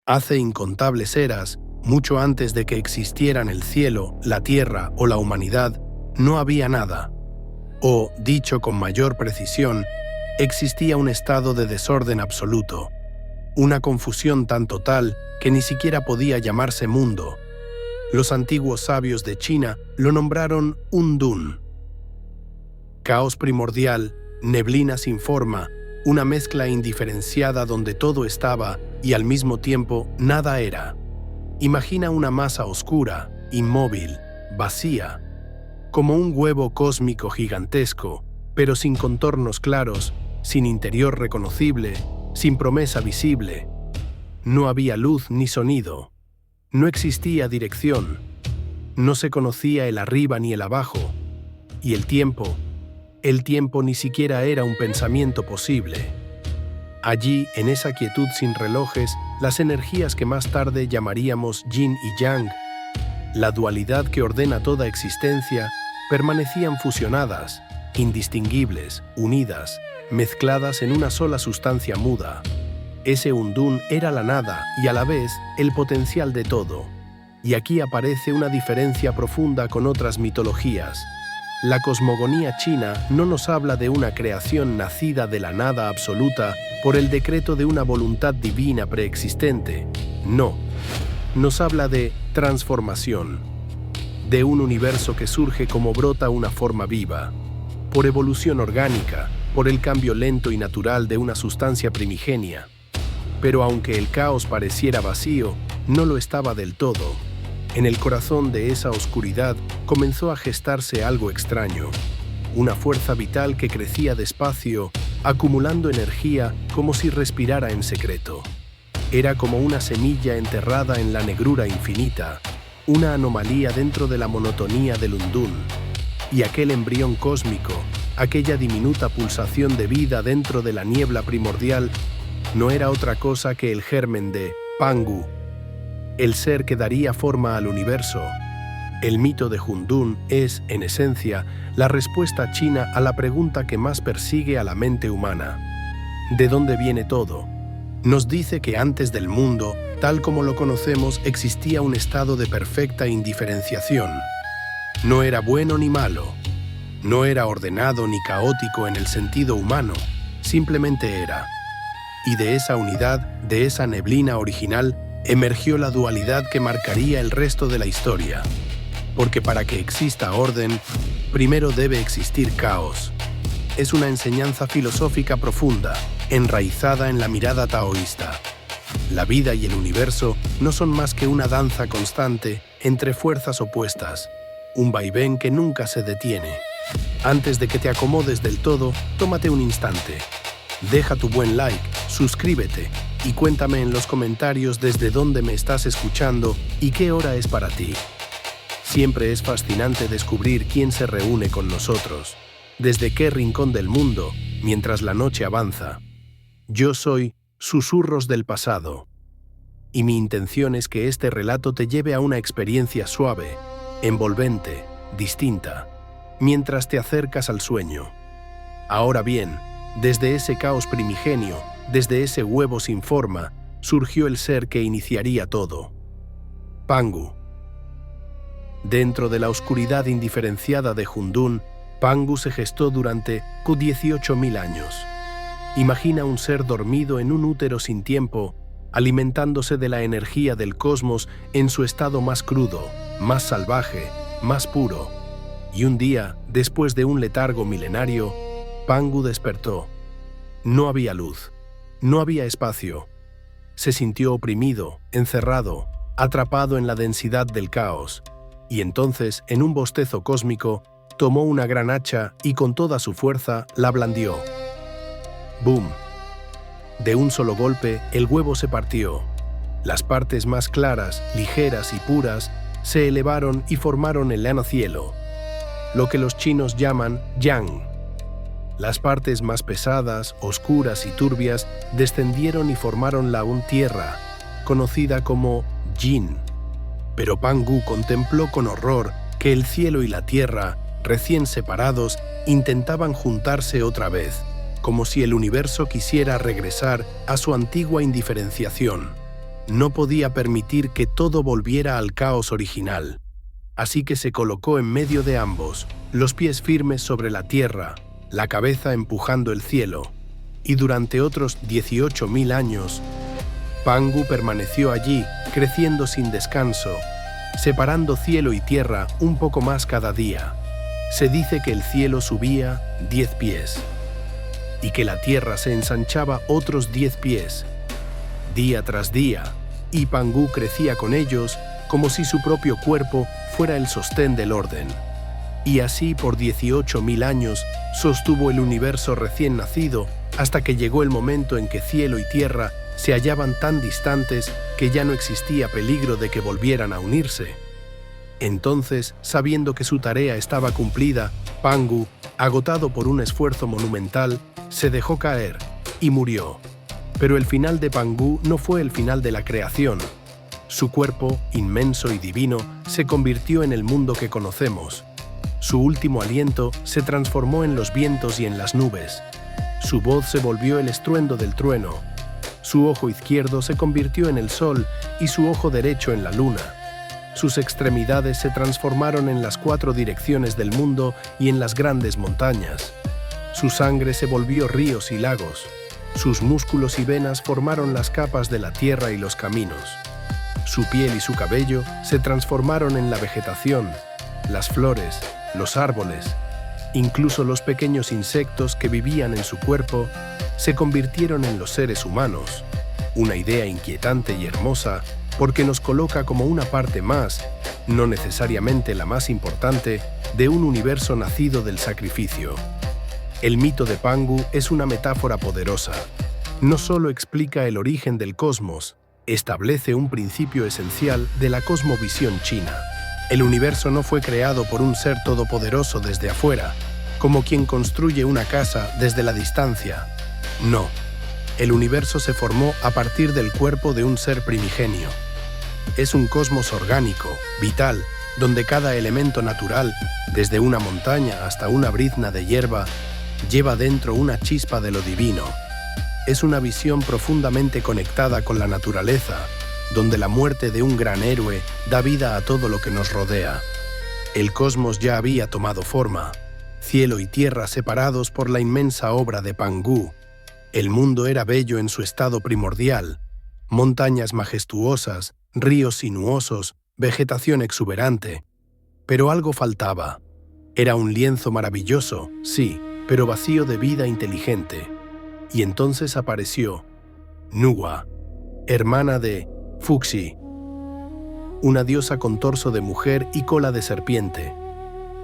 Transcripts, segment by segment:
Hace incontables eras, mucho antes de que existieran el cielo, la tierra o la humanidad, no había nada. O, dicho con mayor precisión, existía un estado de desorden absoluto, una confusión tan total que ni siquiera podía llamarse mundo. Los antiguos sabios de China lo nombraron Undun. Caos primordial, neblina sin forma, una mezcla indiferenciada donde todo estaba y al mismo tiempo nada era. Imagina una masa oscura, inmóvil, vacía, como un huevo cósmico gigantesco, pero sin contornos claros, sin interior reconocible, sin promesa visible. No había luz ni sonido. No existía dirección. No se conocía el arriba ni el abajo. Y el tiempo ni siquiera era un pensamiento posible. Allí, en esa quietud sin relojes, las energías que más tarde llamaríamos yin y yang, la dualidad que ordena toda existencia, permanecían fusionadas, indistinguibles, unidas, mezcladas en una sola sustancia muda. Ese Undun era la nada y a la vez el potencial de todo. Y aquí aparece una diferencia profunda con otras mitologías. La cosmogonía china no nos habla de una creación nacida de la nada absoluta por el decreto de una voluntad divina preexistente. No. Nos habla de transformación, de un universo que surge como brota una forma viva, por evolución orgánica, por el cambio lento y natural de una sustancia primigenia. Pero aunque el caos pareciera vacío, no lo estaba del todo. En el corazón de esa oscuridad comenzó a gestarse algo extraño, una fuerza vital que crecía despacio, acumulando energía como si respirara en secreto. Era como una semilla enterrada en la negrura infinita, una anomalía dentro de la monotonía del Undun. Y aquel embrión cósmico, aquella diminuta pulsación de vida dentro de la niebla primordial, no era otra cosa que el germen de Pangu, el ser que daría forma al universo. El mito de Undun es, en esencia, la respuesta china a la pregunta que más persigue a la mente humana. ¿De dónde viene todo? Nos dice que antes del mundo, tal como lo conocemos, existía un estado de perfecta indiferenciación. No era bueno ni malo. No era ordenado ni caótico en el sentido humano, simplemente era. Y de esa unidad, de esa neblina original, emergió la dualidad que marcaría el resto de la historia. Porque para que exista orden, primero debe existir caos. Es una enseñanza filosófica profunda, enraizada en la mirada taoísta. La vida y el universo no son más que una danza constante entre fuerzas opuestas, un vaivén que nunca se detiene. Antes de que te acomodes del todo, tómate un instante. Deja tu buen like, suscríbete y cuéntame en los comentarios desde dónde me estás escuchando y qué hora es para ti. Siempre es fascinante descubrir quién se reúne con nosotros, desde qué rincón del mundo, mientras la noche avanza. Yo soy Susurros del Pasado, y mi intención es que este relato te lleve a una experiencia suave, envolvente, distinta, mientras te acercas al sueño. Ahora bien, desde ese caos primigenio, desde ese huevo sin forma, surgió el ser que iniciaría todo. Pangu. Dentro de la oscuridad indiferenciada de Undun, Pangu se gestó durante 18.000 años. Imagina un ser dormido en un útero sin tiempo, alimentándose de la energía del cosmos en su estado más crudo, más salvaje, más puro. Y un día, después de un letargo milenario, Pangu despertó. No había luz, no había espacio. Se sintió oprimido, encerrado, atrapado en la densidad del caos. Y entonces, en un bostezo cósmico, tomó una gran hacha y con toda su fuerza la blandió. ¡Bum! De un solo golpe, el huevo se partió. Las partes más claras, ligeras y puras se elevaron y formaron el lano cielo, lo que los chinos llaman yang. Las partes más pesadas, oscuras y turbias descendieron y formaron la tierra, conocida como yin. Pero Pangu contempló con horror que el cielo y la tierra, recién separados, intentaban juntarse otra vez, como si el universo quisiera regresar a su antigua indiferenciación. no podía permitir que todo volviera al caos original. Así que se colocó en medio de ambos, los pies firmes sobre la tierra, la cabeza empujando el cielo, y durante otros 18.000 años, Pangu permaneció allí, creciendo sin descanso, separando cielo y tierra un poco más cada día. Se dice que el cielo subía 10 pies y que la tierra se ensanchaba otros 10 pies, día tras día, y Pangu crecía con ellos como si su propio cuerpo fuera el sostén del orden. Y así por 18.000 años sostuvo el universo recién nacido hasta que llegó el momento en que cielo y tierra se hallaban tan distantes que ya no existía peligro de que volvieran a unirse. Entonces, sabiendo que su tarea estaba cumplida, Pangu, agotado por un esfuerzo monumental, se dejó caer y murió. Pero el final de Pangu no fue el final de la creación. Su cuerpo, inmenso y divino, se convirtió en el mundo que conocemos. Su último aliento se transformó en los vientos y en las nubes. Su voz se volvió el estruendo del trueno. Su ojo izquierdo se convirtió en el sol y su ojo derecho en la luna. Sus extremidades se transformaron en las 4 direcciones del mundo y en las grandes montañas. Su sangre se volvió ríos y lagos. Sus músculos y venas formaron las capas de la tierra y los caminos. Su piel y su cabello se transformaron en la vegetación, las flores, los árboles. Incluso los pequeños insectos que vivían en su cuerpo se convirtieron en los seres humanos. Una idea inquietante y hermosa porque nos coloca como una parte más, no necesariamente la más importante, de un universo nacido del sacrificio. El mito de Pangu es una metáfora poderosa. No solo explica el origen del cosmos, establece un principio esencial de la cosmovisión china. El universo no fue creado por un ser todopoderoso desde afuera, como quien construye una casa desde la distancia. No, el universo se formó a partir del cuerpo de un ser primigenio. Es un cosmos orgánico, vital, donde cada elemento natural, desde una montaña hasta una brizna de hierba, lleva dentro una chispa de lo divino. Es una visión profundamente conectada con la naturaleza, donde la muerte de un gran héroe da vida a todo lo que nos rodea. El cosmos ya había tomado forma, cielo y tierra separados por la inmensa obra de Pangu. El mundo era bello en su estado primordial, montañas majestuosas, ríos sinuosos, vegetación exuberante. Pero algo faltaba. Era un lienzo maravilloso, sí, pero vacío de vida inteligente. Y entonces apareció Nuwa, hermana de Fuxi, una diosa con torso de mujer y cola de serpiente.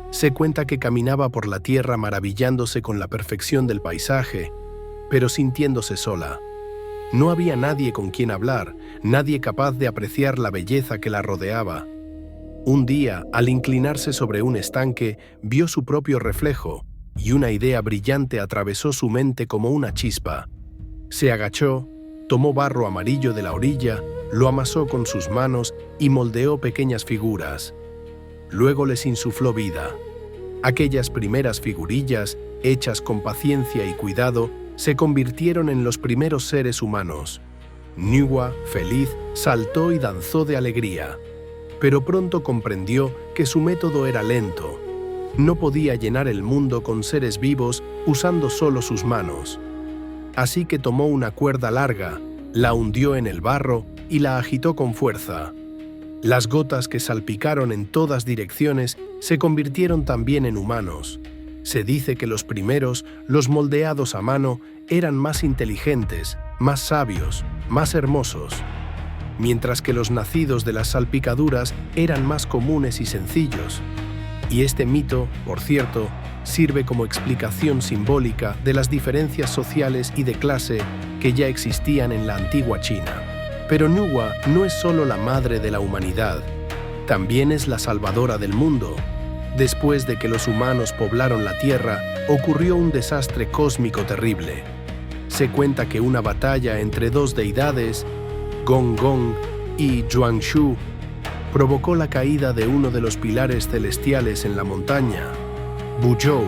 Se cuenta que caminaba por la tierra maravillándose con la perfección del paisaje, pero sintiéndose sola. No había nadie con quien hablar, nadie capaz de apreciar la belleza que la rodeaba. Un día, al inclinarse sobre un estanque, vio su propio reflejo, y una idea brillante atravesó su mente como una chispa. Se agachó, tomó barro amarillo de la orilla, lo amasó con sus manos y moldeó pequeñas figuras. Luego les insufló vida. Aquellas primeras figurillas, hechas con paciencia y cuidado, se convirtieron en los primeros seres humanos. Nuwa, feliz, saltó y danzó de alegría. Pero pronto comprendió que su método era lento. No podía llenar el mundo con seres vivos usando solo sus manos. Así que tomó una cuerda larga, la hundió en el barro y la agitó con fuerza. Las gotas que salpicaron en todas direcciones se convirtieron también en humanos. Se dice que los primeros, los moldeados a mano, eran más inteligentes, más sabios, más hermosos, mientras que los nacidos de las salpicaduras eran más comunes y sencillos. Y este mito, por cierto, sirve como explicación simbólica de las diferencias sociales y de clase que ya existían en la antigua China. Pero Nuwa no es solo la madre de la humanidad, también es la salvadora del mundo. Después de que los humanos poblaron la Tierra, ocurrió un desastre cósmico terrible. Se cuenta que una batalla entre dos deidades, Gong Gong y Yuanshu, provocó la caída de uno de los pilares celestiales en la montaña, Buzhou.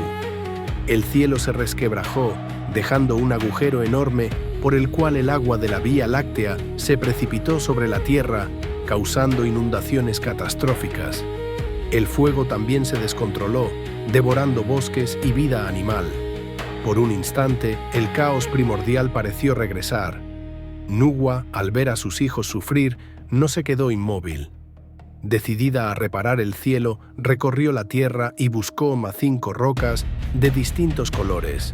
El cielo se resquebrajó, dejando un agujero enorme por el cual el agua de la Vía Láctea se precipitó sobre la Tierra, causando inundaciones catastróficas. El fuego también se descontroló, devorando bosques y vida animal. Por un instante, el caos primordial pareció regresar. Nuwa, al ver a sus hijos sufrir, no se quedó inmóvil. Decidida a reparar el cielo, recorrió la tierra y buscó 5 rocas de distintos colores: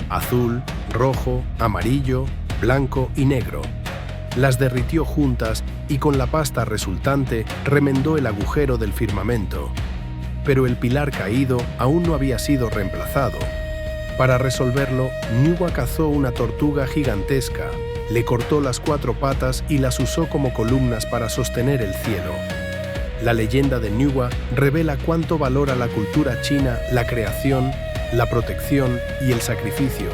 azul, rojo, amarillo, blanco y negro. Las derritió juntas y con la pasta resultante remendó el agujero del firmamento. Pero el pilar caído aún no había sido reemplazado. Para resolverlo, Nuwa cazó una tortuga gigantesca, le cortó las 4 patas y las usó como columnas para sostener el cielo. La leyenda de Nuwa revela cuánto valora la cultura china la creación, la protección y el sacrificio.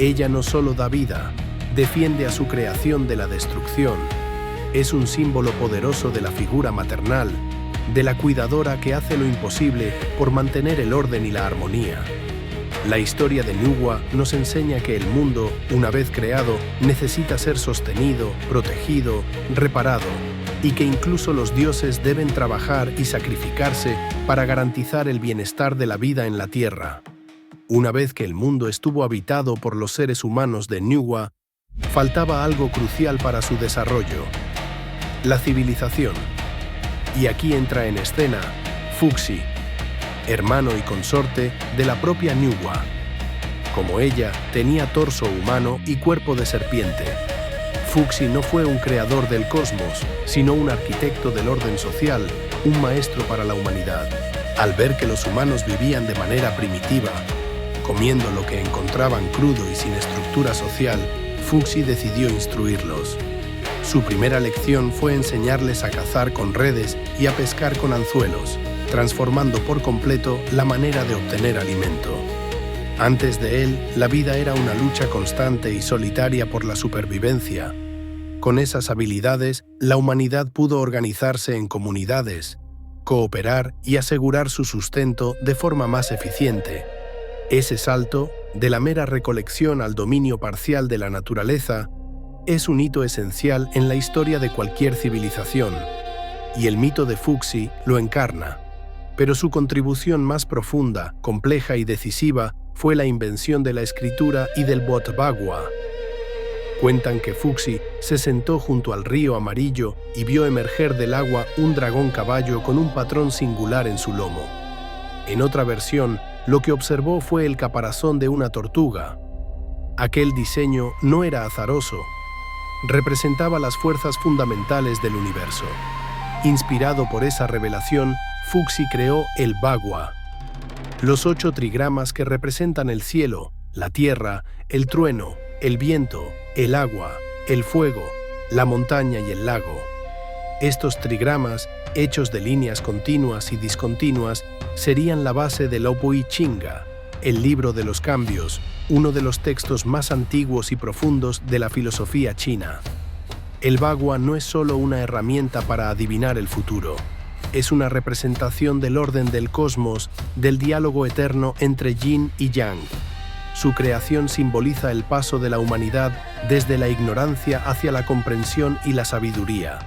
Ella no solo da vida, defiende a su creación de la destrucción. Es un símbolo poderoso de la figura maternal, de la cuidadora que hace lo imposible por mantener el orden y la armonía. La historia de Nuwa nos enseña que el mundo, una vez creado, necesita ser sostenido, protegido, reparado, y que incluso los dioses deben trabajar y sacrificarse para garantizar el bienestar de la vida en la Tierra. Una vez que el mundo estuvo habitado por los seres humanos de Nuwa, faltaba algo crucial para su desarrollo: la civilización. Y aquí entra en escena Fuxi, hermano y consorte de la propia Nuwa. Como ella, tenía torso humano y cuerpo de serpiente. Fuxi no fue un creador del cosmos, sino un arquitecto del orden social, un maestro para la humanidad. Al ver que los humanos vivían de manera primitiva, comiendo lo que encontraban crudo y sin estructura social, Fuxi decidió instruirlos. Su primera lección fue enseñarles a cazar con redes y a pescar con anzuelos, transformando por completo la manera de obtener alimento. Antes de él, la vida era una lucha constante y solitaria por la supervivencia. Con esas habilidades, la humanidad pudo organizarse en comunidades, cooperar y asegurar su sustento de forma más eficiente. Ese salto, de la mera recolección al dominio parcial de la naturaleza, es un hito esencial en la historia de cualquier civilización, y el mito de Fuxi lo encarna. Pero su contribución más profunda, compleja y decisiva fue la invención de la escritura y del Botbagua. Cuentan que Fuxi se sentó junto al río amarillo y vio emerger del agua un dragón caballo con un patrón singular en su lomo. En otra versión, lo que observó fue el caparazón de una tortuga. Aquel diseño no era azaroso, representaba las fuerzas fundamentales del universo. Inspirado por esa revelación, Fuxi creó el Bagua, los 8 trigramas que representan el cielo, la tierra, el trueno, el viento, el agua, el fuego, la montaña y el lago. Estos trigramas, hechos de líneas continuas y discontinuas, serían la base del Opui Chinga, el libro de los cambios, uno de los textos más antiguos y profundos de la filosofía china. El Bagua no es solo una herramienta para adivinar el futuro. Es una representación del orden del cosmos, del diálogo eterno entre Yin y Yang. Su creación simboliza el paso de la humanidad desde la ignorancia hacia la comprensión y la sabiduría.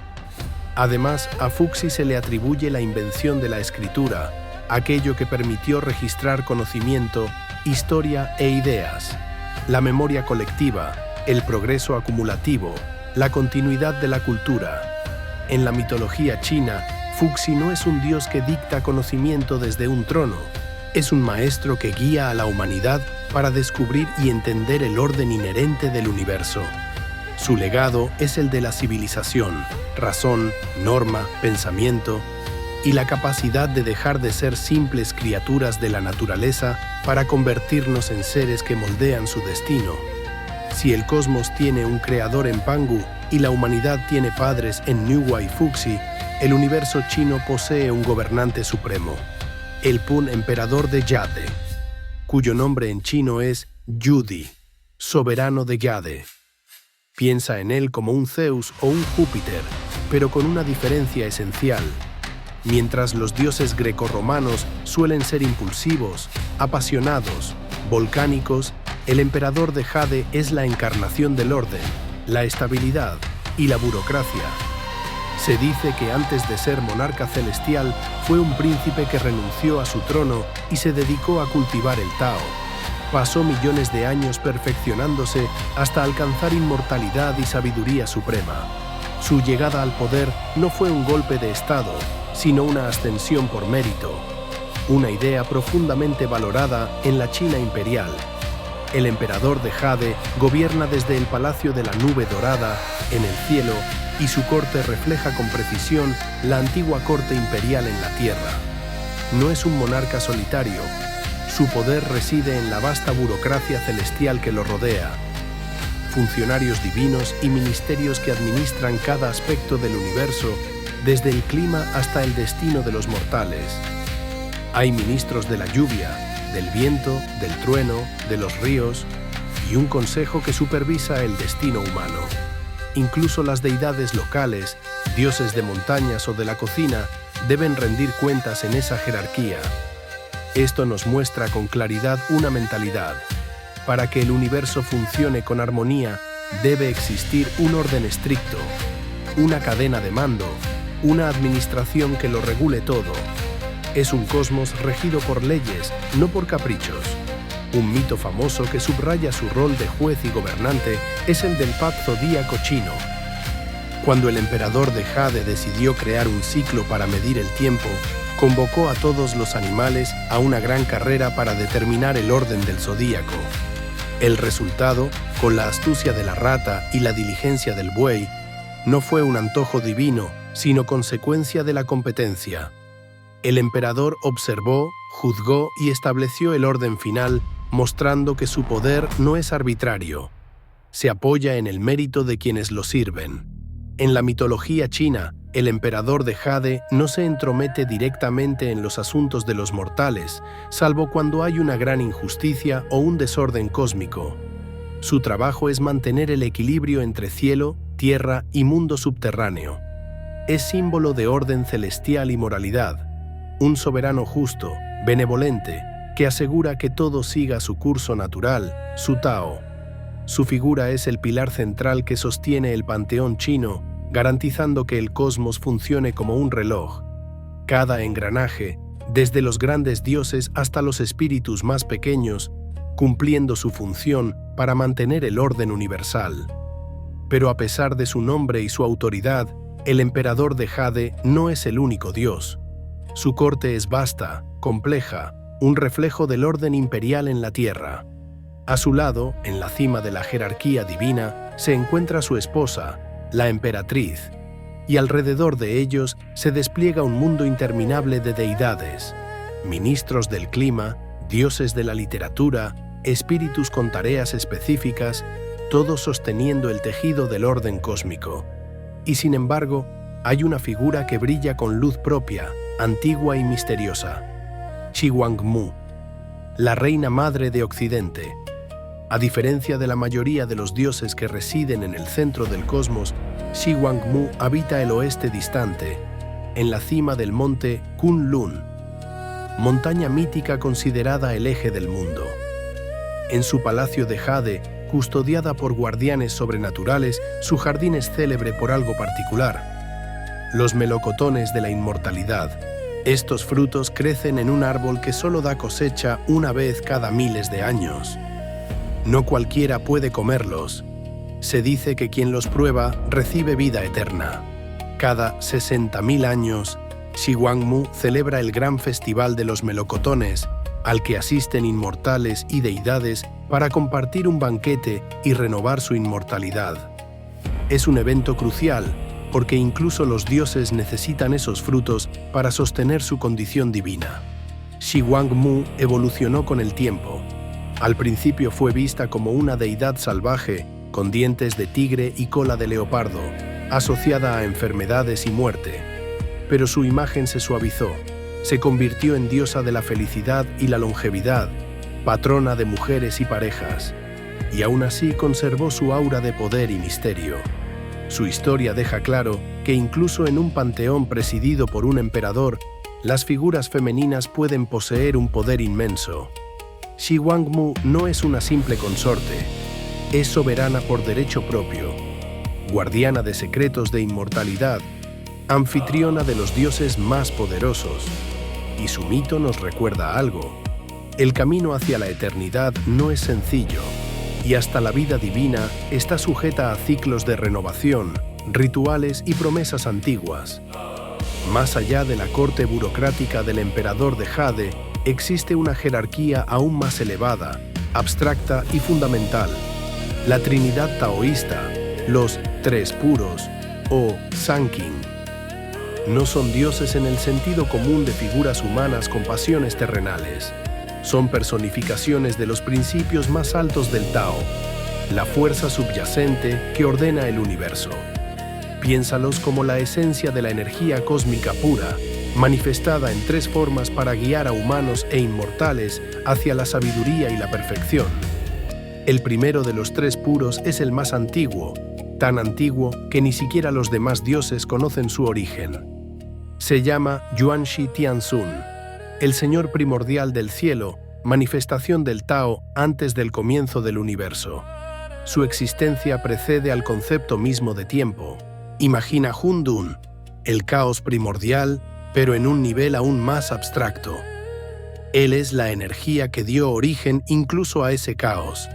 Además, a Fuxi se le atribuye la invención de la escritura, aquello que permitió registrar conocimiento, historia e ideas, la memoria colectiva, el progreso acumulativo, la continuidad de la cultura. En la mitología china, Fuxi no es un dios que dicta conocimiento desde un trono, es un maestro que guía a la humanidad para descubrir y entender el orden inherente del universo. Su legado es el de la civilización, razón, norma, pensamiento y la capacidad de dejar de ser simples criaturas de la naturaleza para convertirnos en seres que moldean su destino. Si el cosmos tiene un creador en Pangu y la humanidad tiene padres en Nuwa y Fuxi, el universo chino posee un gobernante supremo, el Pun emperador de Yade, cuyo nombre en chino es Yudi, soberano de Yade. Piensa en él como un Zeus o un Júpiter, pero con una diferencia esencial. Mientras los dioses grecorromanos suelen ser impulsivos, apasionados, volcánicos El emperador de Jade es la encarnación del orden, la estabilidad y la burocracia. Se dice que antes de ser monarca celestial fue un príncipe que renunció a su trono y se dedicó a cultivar el Tao. Pasó millones de años perfeccionándose hasta alcanzar inmortalidad y sabiduría suprema. Su llegada al poder no fue un golpe de estado, sino una ascensión por mérito, una idea profundamente valorada en la China imperial. El emperador de Jade gobierna desde el Palacio de la Nube Dorada, en el cielo, y su corte refleja con precisión la antigua corte imperial en la tierra. No es un monarca solitario. Su poder reside en la vasta burocracia celestial que lo rodea. Funcionarios divinos y ministerios que administran cada aspecto del universo, desde el clima hasta el destino de los mortales. Hay ministros de la lluvia, del viento, del trueno, de los ríos, y un consejo que supervisa el destino humano. Incluso las deidades locales, dioses de montañas o de la cocina, deben rendir cuentas en esa jerarquía. Esto nos muestra con claridad una mentalidad. Para que el universo funcione con armonía, debe existir un orden estricto, una cadena de mando, una administración que lo regule todo. Es un cosmos regido por leyes, no por caprichos. Un mito famoso que subraya su rol de juez y gobernante es el del Paz zodíaco chino. Cuando el emperador de Jade decidió crear un ciclo para medir el tiempo, convocó a todos los animales a una gran carrera para determinar el orden del zodíaco. El resultado, con la astucia de la rata y la diligencia del buey, no fue un antojo divino, sino consecuencia de la competencia. El emperador observó, juzgó y estableció el orden final, mostrando que su poder no es arbitrario. Se apoya en el mérito de quienes lo sirven. En la mitología china, el emperador de Jade no se entromete directamente en los asuntos de los mortales, salvo cuando hay una gran injusticia o un desorden cósmico. Su trabajo es mantener el equilibrio entre cielo, tierra y mundo subterráneo. Es símbolo de orden celestial y moralidad. Un soberano justo, benevolente, que asegura que todo siga su curso natural, su Tao. Su figura es el pilar central que sostiene el panteón chino, garantizando que el cosmos funcione como un reloj. Cada engranaje, desde los grandes dioses hasta los espíritus más pequeños, cumpliendo su función para mantener el orden universal. Pero a pesar de su nombre y su autoridad, el emperador de Jade no es el único dios. Su corte es vasta, compleja, un reflejo del orden imperial en la tierra. A su lado, en la cima de la jerarquía divina, se encuentra su esposa, la emperatriz, y alrededor de ellos se despliega un mundo interminable de deidades, ministros del clima, dioses de la literatura, espíritus con tareas específicas, todos sosteniendo el tejido del orden cósmico. Y sin embargo, hay una figura que brilla con luz propia, antigua y misteriosa: Shi Huangmu, la reina madre de Occidente. A diferencia de la mayoría de los dioses que residen en el centro del cosmos, Shi Huangmu habita el oeste distante, en la cima del monte Kunlun, montaña mítica considerada el eje del mundo. En su palacio de Jade, custodiada por guardianes sobrenaturales, su jardín es célebre por algo particular: los melocotones de la inmortalidad. Estos frutos crecen en un árbol que solo da cosecha una vez cada miles de años. No cualquiera puede comerlos. Se dice que quien los prueba recibe vida eterna. Cada 60.000 años, Shi Huangmu celebra el gran festival de los melocotones, al que asisten inmortales y deidades para compartir un banquete y renovar su inmortalidad. Es un evento crucial, porque incluso los dioses necesitan esos frutos para sostener su condición divina. Shi Huangmu evolucionó con el tiempo. Al principio fue vista como una deidad salvaje, con dientes de tigre y cola de leopardo, asociada a enfermedades y muerte. Pero su imagen se suavizó, se convirtió en diosa de la felicidad y la longevidad, patrona de mujeres y parejas, y aún así conservó su aura de poder y misterio. Su historia deja claro que incluso en un panteón presidido por un emperador, las figuras femeninas pueden poseer un poder inmenso. Shi Wangmu no es una simple consorte, es soberana por derecho propio, guardiana de secretos de inmortalidad, anfitriona de los dioses más poderosos, y su mito nos recuerda algo. El camino hacia la eternidad no es sencillo, y hasta la vida divina está sujeta a ciclos de renovación, rituales y promesas antiguas. Más allá de la corte burocrática del emperador de Jade, existe una jerarquía aún más elevada, abstracta y fundamental. La Trinidad taoísta, los Tres Puros o Sanqing. No son dioses en el sentido común de figuras humanas con pasiones terrenales. Son personificaciones de los principios más altos del Tao, la fuerza subyacente que ordena el universo. Piénsalos como la esencia de la energía cósmica pura, manifestada en tres formas para guiar a humanos e inmortales hacia la sabiduría y la perfección. El primero de los tres puros es el más antiguo, tan antiguo que ni siquiera los demás dioses conocen su origen. Se llama Yuanshi Tianzun, el Señor primordial del cielo, manifestación del Tao antes del comienzo del universo. Su existencia precede al concepto mismo de tiempo. Imagina Hundun, el caos primordial, pero en un nivel aún más abstracto. Él es la energía que dio origen incluso a ese caos.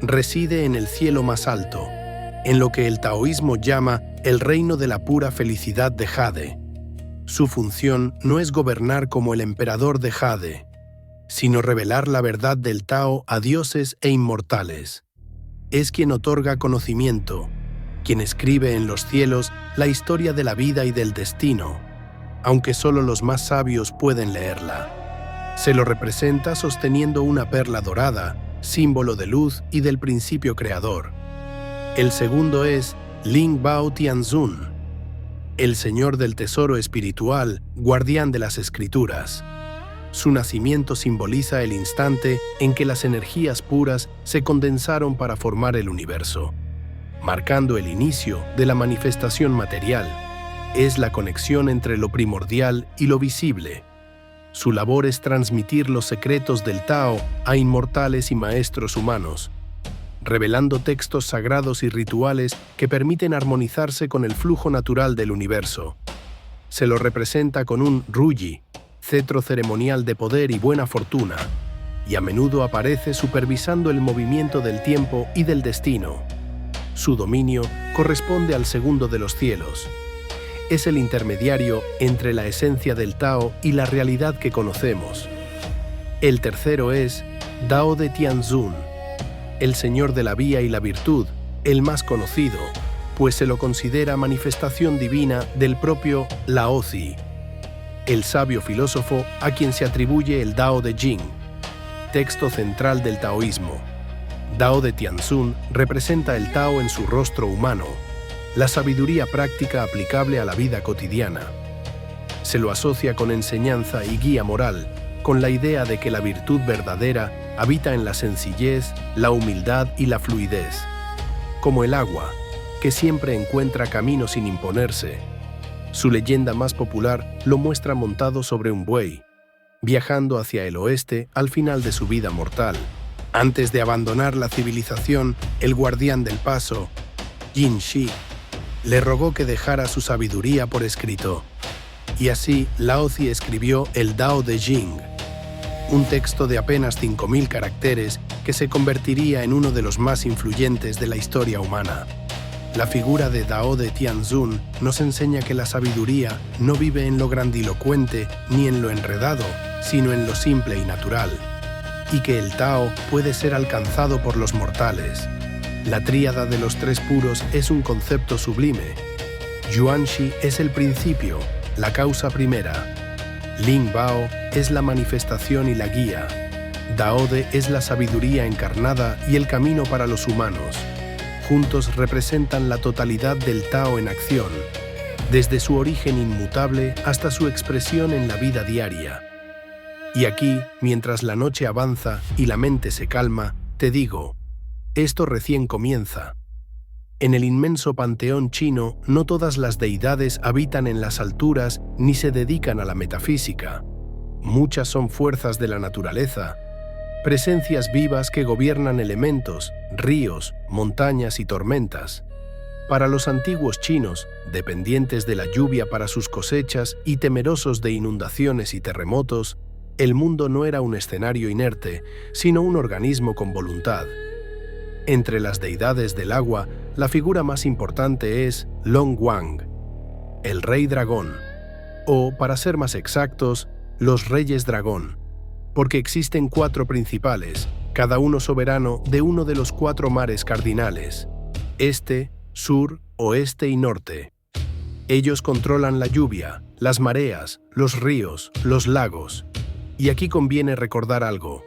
Reside en el cielo más alto, en lo que el taoísmo llama el reino de la pura felicidad de Jade. Su función no es gobernar como el emperador de Jade, sino revelar la verdad del Tao a dioses e inmortales. Es quien otorga conocimiento, quien escribe en los cielos la historia de la vida y del destino, aunque solo los más sabios pueden leerla. Se lo representa sosteniendo una perla dorada, símbolo de luz y del principio creador. El segundo es Ling Bao Tianzun, el Señor del Tesoro Espiritual, guardián de las Escrituras. Su nacimiento simboliza el instante en que las energías puras se condensaron para formar el universo, marcando el inicio de la manifestación material. Es la conexión entre lo primordial y lo visible. Su labor es transmitir los secretos del Tao a inmortales y maestros humanos, revelando textos sagrados y rituales que permiten armonizarse con el flujo natural del universo. Se lo representa con un ruyi, cetro ceremonial de poder y buena fortuna, y a menudo aparece supervisando el movimiento del tiempo y del destino. Su dominio corresponde al segundo de los cielos. Es el intermediario entre la esencia del Tao y la realidad que conocemos. El tercero es Dao de Tianzun, el Señor de la Vía y la Virtud, el más conocido, pues se lo considera manifestación divina del propio Laozi, el sabio filósofo a quien se atribuye el Dao de Jing, texto central del taoísmo. Dao de Tianzun representa el Tao en su rostro humano, la sabiduría práctica aplicable a la vida cotidiana. Se lo asocia con enseñanza y guía moral, con la idea de que la virtud verdadera habita en la sencillez, la humildad y la fluidez. Como el agua, que siempre encuentra camino sin imponerse. Su leyenda más popular lo muestra montado sobre un buey, viajando hacia el oeste al final de su vida mortal. Antes de abandonar la civilización, el guardián del paso, Jin Shi, le rogó que dejara su sabiduría por escrito. Y así Laozi escribió el Dao de Jing, un texto de apenas 5.000 caracteres que se convertiría en uno de los más influyentes de la historia humana. La figura de Dao de Tianzun nos enseña que la sabiduría no vive en lo grandilocuente ni en lo enredado, sino en lo simple y natural, y que el Tao puede ser alcanzado por los mortales. La tríada de los tres puros es un concepto sublime. Yuanshi es el principio, la causa primera. Ling Bao es la manifestación y la guía. Daode es la sabiduría encarnada y el camino para los humanos. Juntos representan la totalidad del Tao en acción, desde su origen inmutable hasta su expresión en la vida diaria. Y aquí, mientras la noche avanza y la mente se calma, te digo, esto recién comienza. En el inmenso panteón chino, no todas las deidades habitan en las alturas ni se dedican a la metafísica. Muchas son fuerzas de la naturaleza, presencias vivas que gobiernan elementos, ríos, montañas y tormentas. Para los antiguos chinos, dependientes de la lluvia para sus cosechas y temerosos de inundaciones y terremotos, el mundo no era un escenario inerte, sino un organismo con voluntad. Entre las deidades del agua, la figura más importante es Long Wang, el rey dragón, o, para ser más exactos, los reyes dragón, porque existen 4 principales, cada uno soberano de uno de los 4 mares cardinales: este, sur, oeste y norte. Ellos controlan la lluvia, las mareas, los ríos, los lagos. Y aquí conviene recordar algo.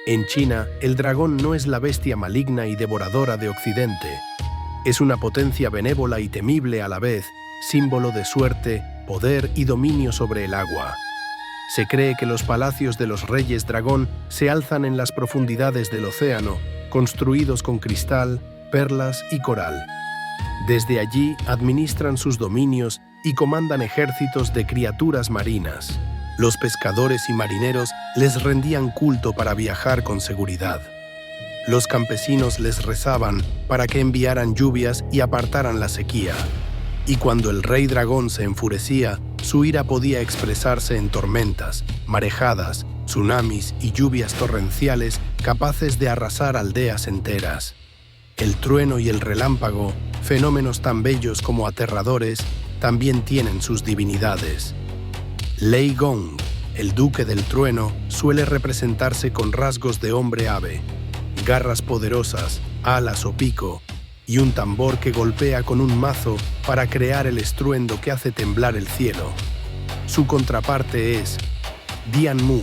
En China, el dragón no es la bestia maligna y devoradora de Occidente. Es una potencia benévola y temible a la vez, símbolo de suerte, poder y dominio sobre el agua. Se cree que los palacios de los reyes dragón se alzan en las profundidades del océano, construidos con cristal, perlas y coral. Desde allí administran sus dominios y comandan ejércitos de criaturas marinas. Los pescadores y marineros les rendían culto para viajar con seguridad. Los campesinos les rezaban para que enviaran lluvias y apartaran la sequía. Y cuando el rey dragón se enfurecía, su ira podía expresarse en tormentas, marejadas, tsunamis y lluvias torrenciales capaces de arrasar aldeas enteras. El trueno y el relámpago, fenómenos tan bellos como aterradores, también tienen sus divinidades. Lei Gong, el duque del trueno, suele representarse con rasgos de hombre-ave, garras poderosas, alas o pico, y un tambor que golpea con un mazo para crear el estruendo que hace temblar el cielo. Su contraparte es Dianmu,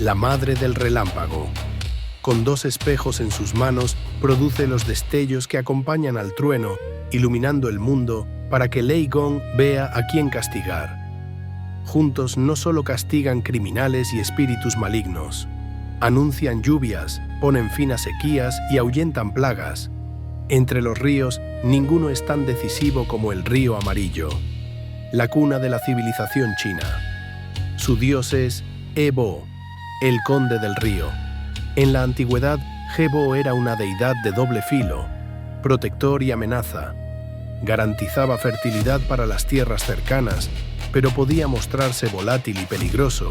la madre del relámpago. Con 2 espejos en sus manos, produce los destellos que acompañan al trueno, iluminando el mundo para que Lei Gong vea a quién castigar. Juntos no solo castigan criminales y espíritus malignos, anuncian lluvias, ponen fin a sequías y ahuyentan plagas. Entre los ríos, ninguno es tan decisivo como el río amarillo, la cuna de la civilización china. Su dios es Ebo, el conde del río. En la antigüedad, Hebo era una deidad de doble filo, protector y amenaza. Garantizaba fertilidad para las tierras cercanas, pero podía mostrarse volátil y peligroso,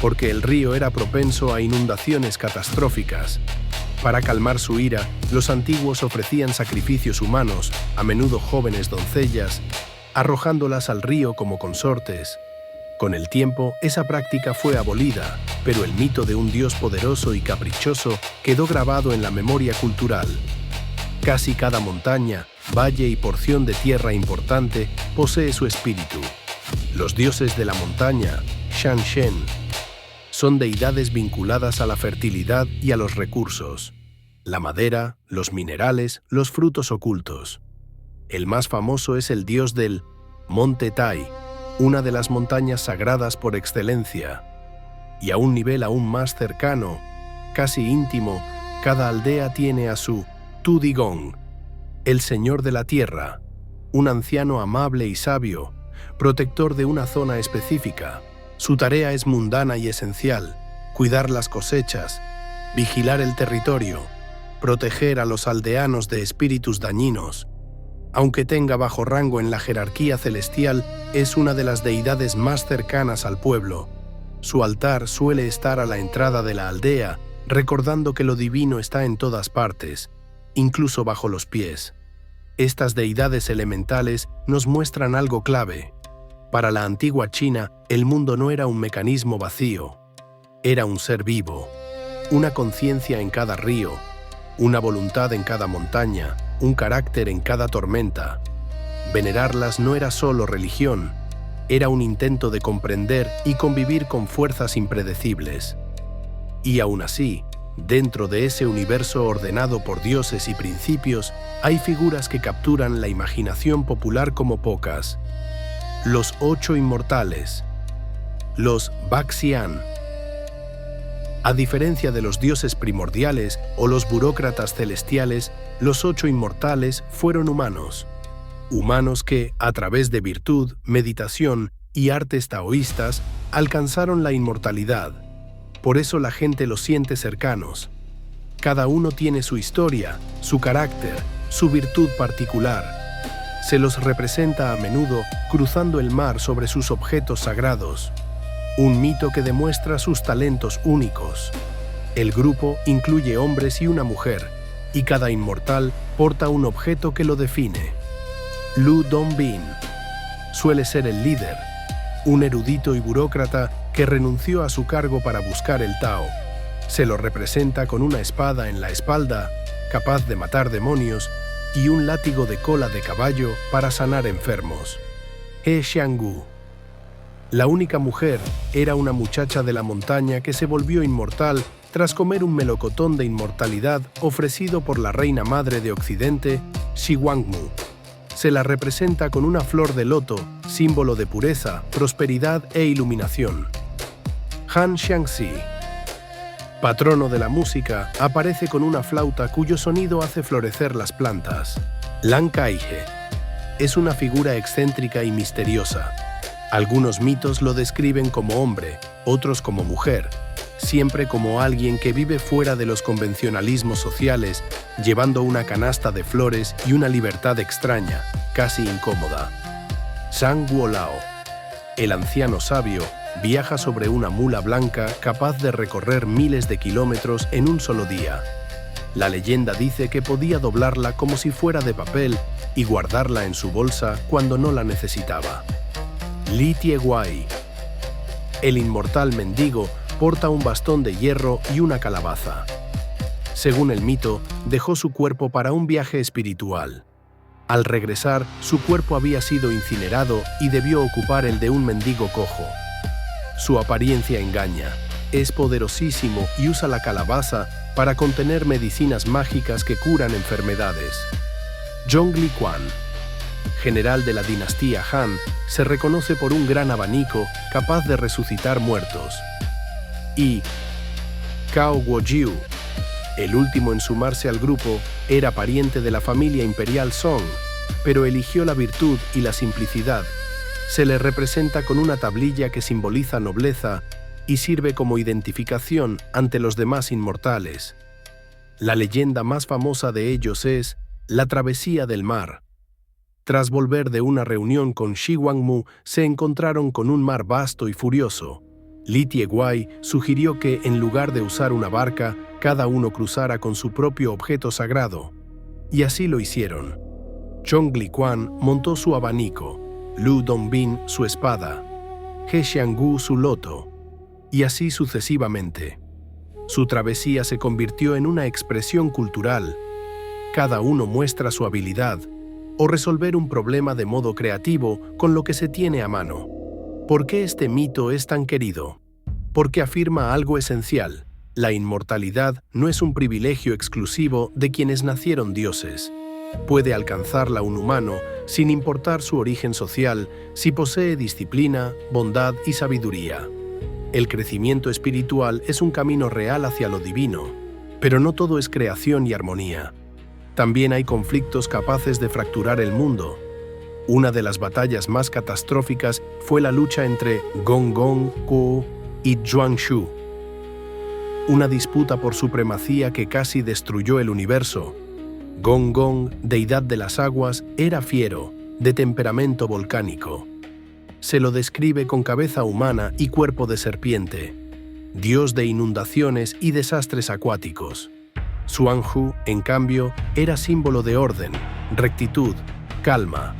porque el río era propenso a inundaciones catastróficas. Para calmar su ira, los antiguos ofrecían sacrificios humanos, a menudo jóvenes doncellas, arrojándolas al río como consortes. Con el tiempo, esa práctica fue abolida, pero el mito de un dios poderoso y caprichoso quedó grabado en la memoria cultural. Casi cada montaña, valle y porción de tierra importante posee su espíritu. Los dioses de la montaña, Shanshen, son deidades vinculadas a la fertilidad y a los recursos, la madera, los minerales, los frutos ocultos. El más famoso es el dios del Monte Tai, una de las montañas sagradas por excelencia. Y a un nivel aún más cercano, casi íntimo, cada aldea tiene a su Tudigong, el señor de la tierra, un anciano amable y sabio, protector de una zona específica. Su tarea es mundana y esencial: cuidar las cosechas, vigilar el territorio, proteger a los aldeanos de espíritus dañinos. Aunque tenga bajo rango en la jerarquía celestial, es una de las deidades más cercanas al pueblo. Su altar suele estar a la entrada de la aldea, recordando que lo divino está en todas partes, incluso bajo los pies. Estas deidades elementales nos muestran algo clave. Para la antigua China, el mundo no era un mecanismo vacío. Era un ser vivo, una conciencia en cada río, una voluntad en cada montaña, un carácter en cada tormenta. Venerarlas no era solo religión, era un intento de comprender y convivir con fuerzas impredecibles. Y aún así, dentro de ese universo ordenado por dioses y principios, hay figuras que capturan la imaginación popular como pocas. Los 8 inmortales, los Baxian. A diferencia de los dioses primordiales o los burócratas celestiales, los 8 inmortales fueron humanos. Humanos que, a través de virtud, meditación y artes taoístas, alcanzaron la inmortalidad. Por eso la gente los siente cercanos. Cada uno tiene su historia, su carácter, su virtud particular. Se los representa a menudo cruzando el mar sobre sus objetos sagrados. Un mito que demuestra sus talentos únicos. El grupo incluye hombres y una mujer, y cada inmortal porta un objeto que lo define. Lu Dongbin suele ser el líder, un erudito y burócrata que renunció a su cargo para buscar el Tao. Se lo representa con una espada en la espalda, capaz de matar demonios, y un látigo de cola de caballo para sanar enfermos. He Xianggu. La única mujer era una muchacha de la montaña que se volvió inmortal tras comer un melocotón de inmortalidad ofrecido por la reina madre de Occidente, Shi Huangmu. Se la representa con una flor de loto, símbolo de pureza, prosperidad e iluminación. Han Xiangxi, patrono de la música, aparece con una flauta cuyo sonido hace florecer las plantas. Lan Kaige es una figura excéntrica y misteriosa. Algunos mitos lo describen como hombre, otros como mujer, siempre como alguien que vive fuera de los convencionalismos sociales, llevando una canasta de flores y una libertad extraña, casi incómoda. Zhang Guolao, el anciano sabio, viaja sobre una mula blanca capaz de recorrer miles de kilómetros en un solo día. La leyenda dice que podía doblarla como si fuera de papel y guardarla en su bolsa cuando no la necesitaba. Li Tieguai, el inmortal mendigo, porta un bastón de hierro y una calabaza. Según el mito, dejó su cuerpo para un viaje espiritual. Al regresar, su cuerpo había sido incinerado y debió ocupar el de un mendigo cojo. Su apariencia engaña, es poderosísimo y usa la calabaza para contener medicinas mágicas que curan enfermedades. Zhongli Quan, general de la dinastía Han, se reconoce por un gran abanico capaz de resucitar muertos. Y Cao Guojiu, el último en sumarse al grupo, era pariente de la familia imperial Song, pero eligió la virtud y la simplicidad. Se le representa con una tablilla que simboliza nobleza y sirve como identificación ante los demás inmortales. La leyenda más famosa de ellos es la travesía del mar. Tras volver de una reunión con Shi Huangmu, se encontraron con un mar vasto y furioso. Li Tieguai sugirió que, en lugar de usar una barca, cada uno cruzara con su propio objeto sagrado. Y así lo hicieron. Zhongli Quan montó su abanico, Lu Dongbin su espada, He Xianggu su loto, y así sucesivamente. Su travesía se convirtió en una expresión cultural. Cada uno muestra su habilidad, o resolver un problema de modo creativo con lo que se tiene a mano. ¿Por qué este mito es tan querido? Porque afirma algo esencial. La inmortalidad no es un privilegio exclusivo de quienes nacieron dioses. Puede alcanzarla un humano sin importar su origen social, si posee disciplina, bondad y sabiduría. El crecimiento espiritual es un camino real hacia lo divino, pero no todo es creación y armonía. También hay conflictos capaces de fracturar el mundo. Una de las batallas más catastróficas fue la lucha entre Gong Gong Ku y Zhuangshu, una disputa por supremacía que casi destruyó el universo. Gong Gong, deidad de las aguas, era fiero, de temperamento volcánico. Se lo describe con cabeza humana y cuerpo de serpiente, dios de inundaciones y desastres acuáticos. Xuanju, en cambio, era símbolo de orden, rectitud, calma.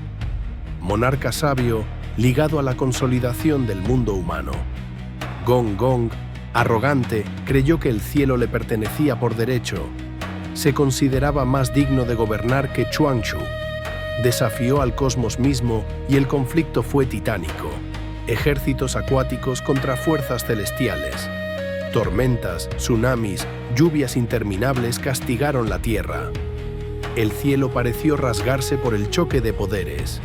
Monarca sabio, ligado a la consolidación del mundo humano. Gong Gong, arrogante, creyó que el cielo le pertenecía por derecho. Se consideraba más digno de gobernar que Xuanchu. Desafió al cosmos mismo y el conflicto fue titánico. Ejércitos acuáticos contra fuerzas celestiales. Tormentas, tsunamis, lluvias interminables castigaron la tierra. El cielo pareció rasgarse por el choque de poderes.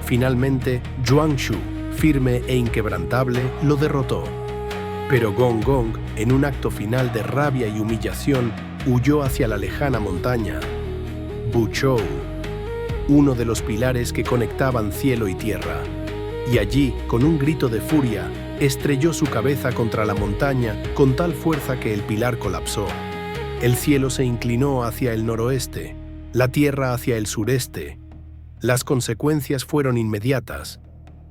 Finalmente, Zhuangshu, firme e inquebrantable, lo derrotó. Pero Gong Gong, en un acto final de rabia y humillación, huyó hacia la lejana montaña. Buchou, uno de los pilares que conectaban cielo y tierra. Y allí, con un grito de furia, estrelló su cabeza contra la montaña con tal fuerza que el pilar colapsó. El cielo se inclinó hacia el noroeste, la tierra hacia el sureste. Las consecuencias fueron inmediatas.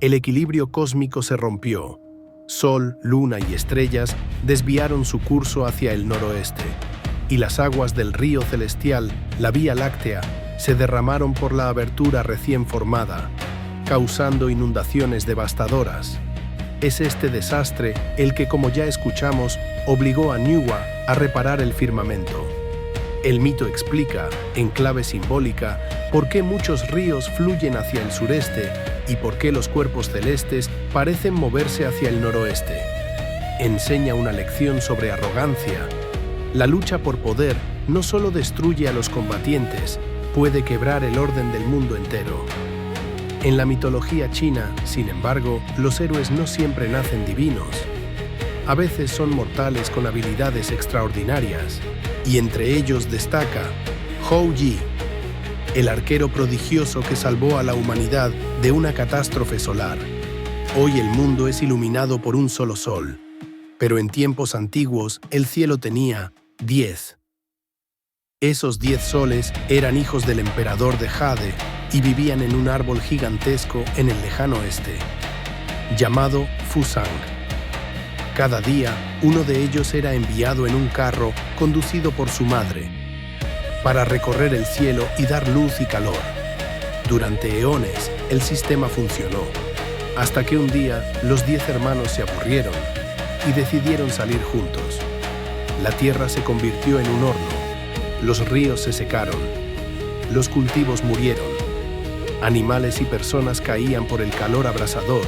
El equilibrio cósmico se rompió. Sol, luna y estrellas desviaron su curso hacia el noroeste, y las aguas del río celestial, la Vía Láctea, se derramaron por la abertura recién formada, causando inundaciones devastadoras. Es este desastre el que, como ya escuchamos, obligó a Nuwa a reparar el firmamento. El mito explica, en clave simbólica, por qué muchos ríos fluyen hacia el sureste y por qué los cuerpos celestes parecen moverse hacia el noroeste. Enseña una lección sobre arrogancia. La lucha por poder no solo destruye a los combatientes, puede quebrar el orden del mundo entero. En la mitología china, sin embargo, los héroes no siempre nacen divinos. A veces son mortales con habilidades extraordinarias, y entre ellos destaca Hou Yi, el arquero prodigioso que salvó a la humanidad de una catástrofe solar. Hoy el mundo es iluminado por un solo sol, pero en tiempos antiguos el cielo tenía 10. Esos 10 soles eran hijos del emperador de Jade y vivían en un árbol gigantesco en el lejano oeste, llamado Fusang. Cada día, uno de ellos era enviado en un carro conducido por su madre, para recorrer el cielo y dar luz y calor. Durante eones, el sistema funcionó, hasta que un día los 10 hermanos se aburrieron y decidieron salir juntos. La tierra se convirtió en un horno, los ríos se secaron, los cultivos murieron, animales y personas caían por el calor abrasador.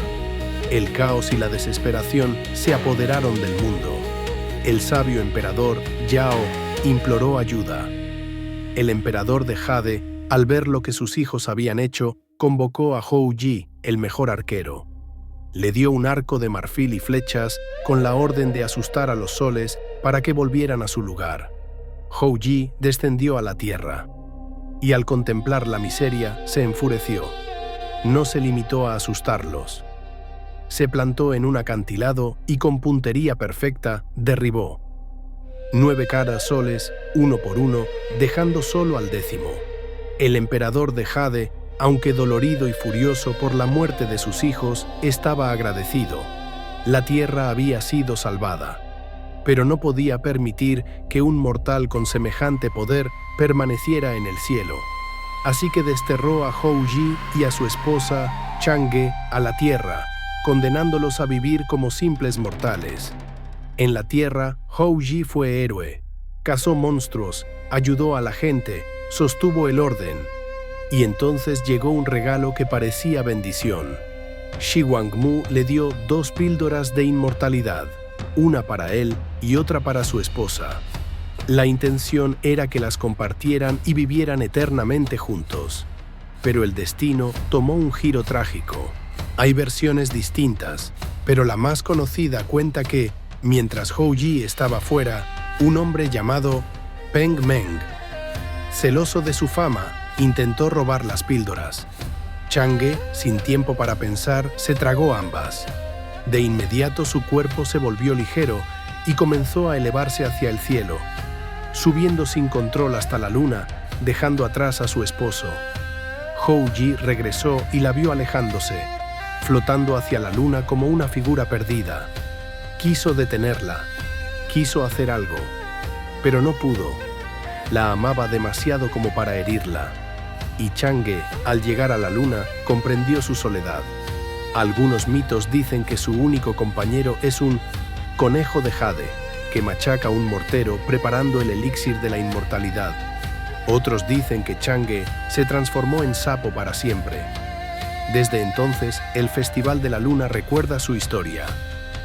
El caos y la desesperación se apoderaron del mundo. El sabio emperador Yao imploró ayuda. El emperador de Jade, al ver lo que sus hijos habían hecho, convocó a Hou Yi, el mejor arquero. Le dio un arco de marfil y flechas con la orden de asustar a los soles para que volvieran a su lugar. Hou Yi descendió a la tierra y al contemplar la miseria se enfureció. No se limitó a asustarlos. Se plantó en un acantilado y con puntería perfecta derribó 9 caras soles, uno por uno, dejando solo al 10º. El emperador de Jade, aunque dolorido y furioso por la muerte de sus hijos, estaba agradecido. La tierra había sido salvada, pero no podía permitir que un mortal con semejante poder permaneciera en el cielo. Así que desterró a Hou Yi y a su esposa, Chang'e, a la tierra, condenándolos a vivir como simples mortales. En la tierra, Hou Yi fue héroe, cazó monstruos, ayudó a la gente, sostuvo el orden. Y entonces llegó un regalo que parecía bendición. Shi Wangmu le dio 2 píldoras de inmortalidad, una para él y otra para su esposa. La intención era que las compartieran y vivieran eternamente juntos. Pero el destino tomó un giro trágico. Hay versiones distintas, pero la más conocida cuenta que, mientras Hou Yi estaba fuera, un hombre llamado Peng Meng, celoso de su fama, intentó robar las píldoras. Chang'e, sin tiempo para pensar, se tragó ambas. De inmediato su cuerpo se volvió ligero y comenzó a elevarse hacia el cielo, subiendo sin control hasta la luna, dejando atrás a su esposo. Hou Yi regresó y la vio alejándose, flotando hacia la luna como una figura perdida. Quiso detenerla, quiso hacer algo, pero no pudo. La amaba demasiado como para herirla. Y Chang'e, al llegar a la luna, comprendió su soledad. Algunos mitos dicen que su único compañero es un conejo de Jade, que machaca un mortero preparando el elixir de la inmortalidad. Otros dicen que Chang'e se transformó en sapo para siempre. Desde entonces, el Festival de la Luna recuerda su historia.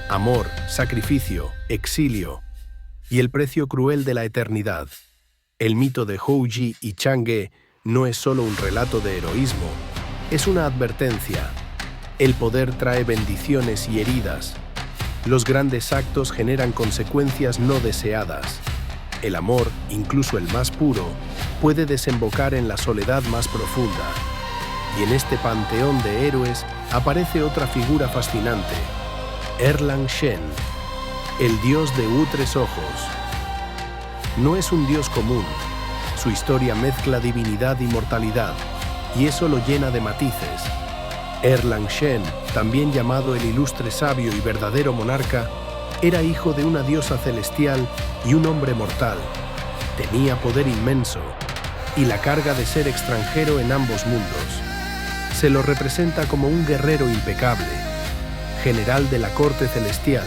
Amor, sacrificio, exilio y el precio cruel de la eternidad. El mito de Hou Yi y Chang'e no es solo un relato de heroísmo, es una advertencia. El poder trae bendiciones y heridas. Los grandes actos generan consecuencias no deseadas. El amor, incluso el más puro, puede desembocar en la soledad más profunda. Y en este panteón de héroes aparece otra figura fascinante, Erlang Shen, el dios de tres ojos. No es un dios común. Su historia mezcla divinidad y mortalidad, y eso lo llena de matices. Erlang Shen, también llamado el ilustre sabio y verdadero monarca, era hijo de una diosa celestial y un hombre mortal. Tenía poder inmenso y la carga de ser extranjero en ambos mundos. Se lo representa como un guerrero impecable, general de la corte celestial,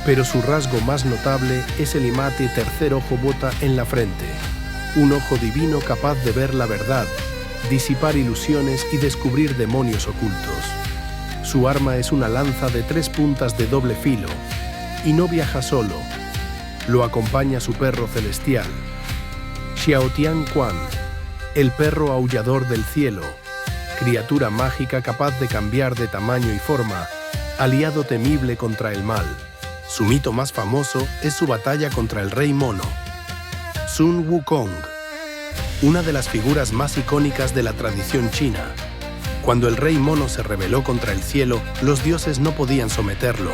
pero su rasgo más notable es el imate tercer ojo bota en la frente, un ojo divino capaz de ver la verdad, disipar ilusiones y descubrir demonios ocultos. Su arma es una lanza de 3 puntas de doble filo, y no viaja solo. Lo acompaña su perro celestial, Xiaotian Quan, el perro aullador del cielo, criatura mágica capaz de cambiar de tamaño y forma, aliado temible contra el mal. Su mito más famoso es su batalla contra el rey mono, Sun Wukong, una de las figuras más icónicas de la tradición china. Cuando el rey mono se rebeló contra el cielo, los dioses no podían someterlo.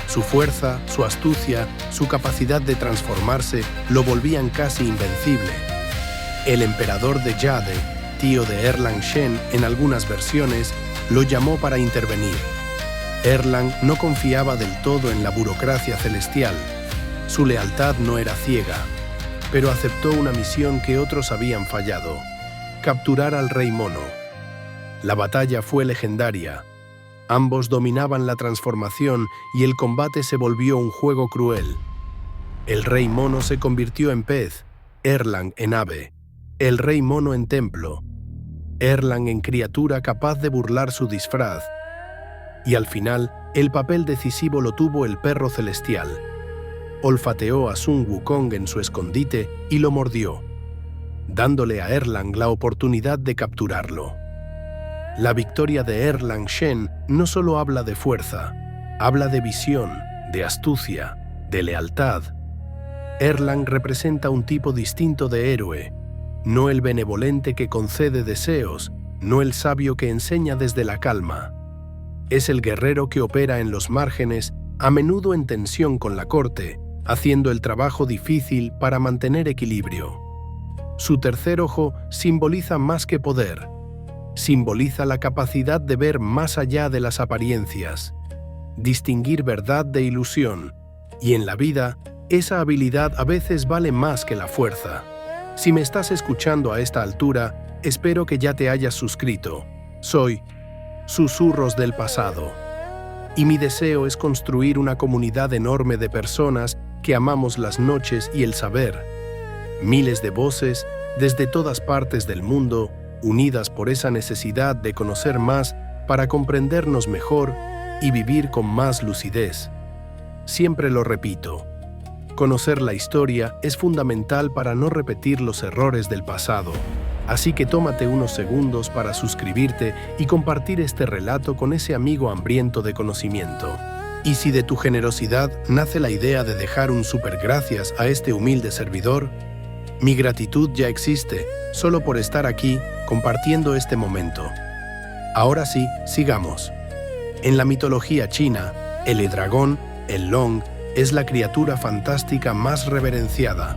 Su fuerza, su astucia, su capacidad de transformarse lo volvían casi invencible. El emperador de Jade, tío de Erlang Shen en algunas versiones, lo llamó para intervenir. Erlang no confiaba del todo en la burocracia celestial. Su lealtad no era ciega, pero aceptó una misión que otros habían fallado: capturar al rey mono. La batalla fue legendaria. Ambos dominaban la transformación y el combate se volvió un juego cruel. El rey mono se convirtió en pez, Erlang en ave, el rey mono en templo, Erlang en criatura capaz de burlar su disfraz. Y al final, el papel decisivo lo tuvo el perro celestial. Olfateó a Sun Wukong en su escondite y lo mordió, dándole a Erlang la oportunidad de capturarlo. La victoria de Erlang Shen no solo habla de fuerza, habla de visión, de astucia, de lealtad. Erlang representa un tipo distinto de héroe, no el benevolente que concede deseos, no el sabio que enseña desde la calma. Es el guerrero que opera en los márgenes, a menudo en tensión con la corte, haciendo el trabajo difícil para mantener equilibrio. Su tercer ojo simboliza más que poder. Simboliza la capacidad de ver más allá de las apariencias, distinguir verdad de ilusión, y en la vida, esa habilidad a veces vale más que la fuerza. Si me estás escuchando a esta altura, espero que ya te hayas suscrito. Soy Susurros del Pasado, y mi deseo es construir una comunidad enorme de personas que amamos las noches y el saber. Miles de voces, desde todas partes del mundo, unidas por esa necesidad de conocer más para comprendernos mejor y vivir con más lucidez. Siempre lo repito, conocer la historia es fundamental para no repetir los errores del pasado, así que tómate unos segundos para suscribirte y compartir este relato con ese amigo hambriento de conocimiento. Y si de tu generosidad nace la idea de dejar un super gracias a este humilde servidor, mi gratitud ya existe, solo por estar aquí compartiendo este momento. Ahora sí, sigamos. En la mitología china, el dragón, el Long, es la criatura fantástica más reverenciada.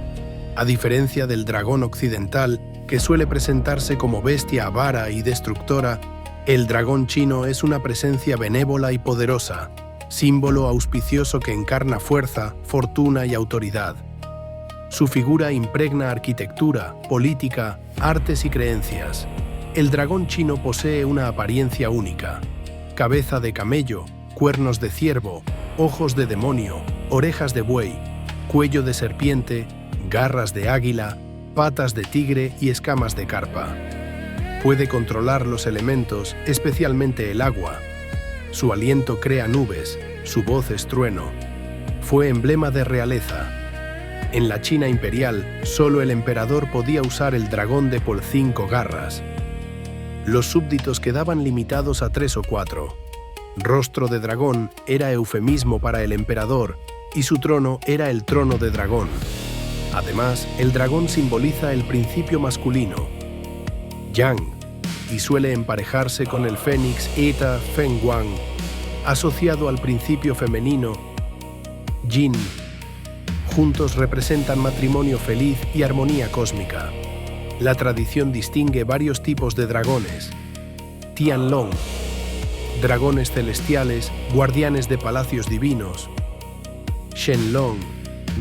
A diferencia del dragón occidental, que suele presentarse como bestia avara y destructora, el dragón chino es una presencia benévola y poderosa, símbolo auspicioso que encarna fuerza, fortuna y autoridad. Su figura impregna arquitectura, política, artes y creencias. El dragón chino posee una apariencia única: cabeza de camello, cuernos de ciervo, ojos de demonio, orejas de buey, cuello de serpiente, garras de águila, patas de tigre y escamas de carpa. Puede controlar los elementos, especialmente el agua. Su aliento crea nubes, su voz es trueno. Fue emblema de realeza. En la China imperial, solo el emperador podía usar el dragón de por 5 garras. Los súbditos quedaban limitados a 3 o 4. Rostro de dragón era eufemismo para el emperador y su trono era el trono de dragón. Además, el dragón simboliza el principio masculino, Yang, y suele emparejarse con el fénix Eta Feng Wang, asociado al principio femenino, Yin. Juntos representan matrimonio feliz y armonía cósmica. La tradición distingue varios tipos de dragones. Tianlong, dragones celestiales, guardianes de palacios divinos. Shenlong,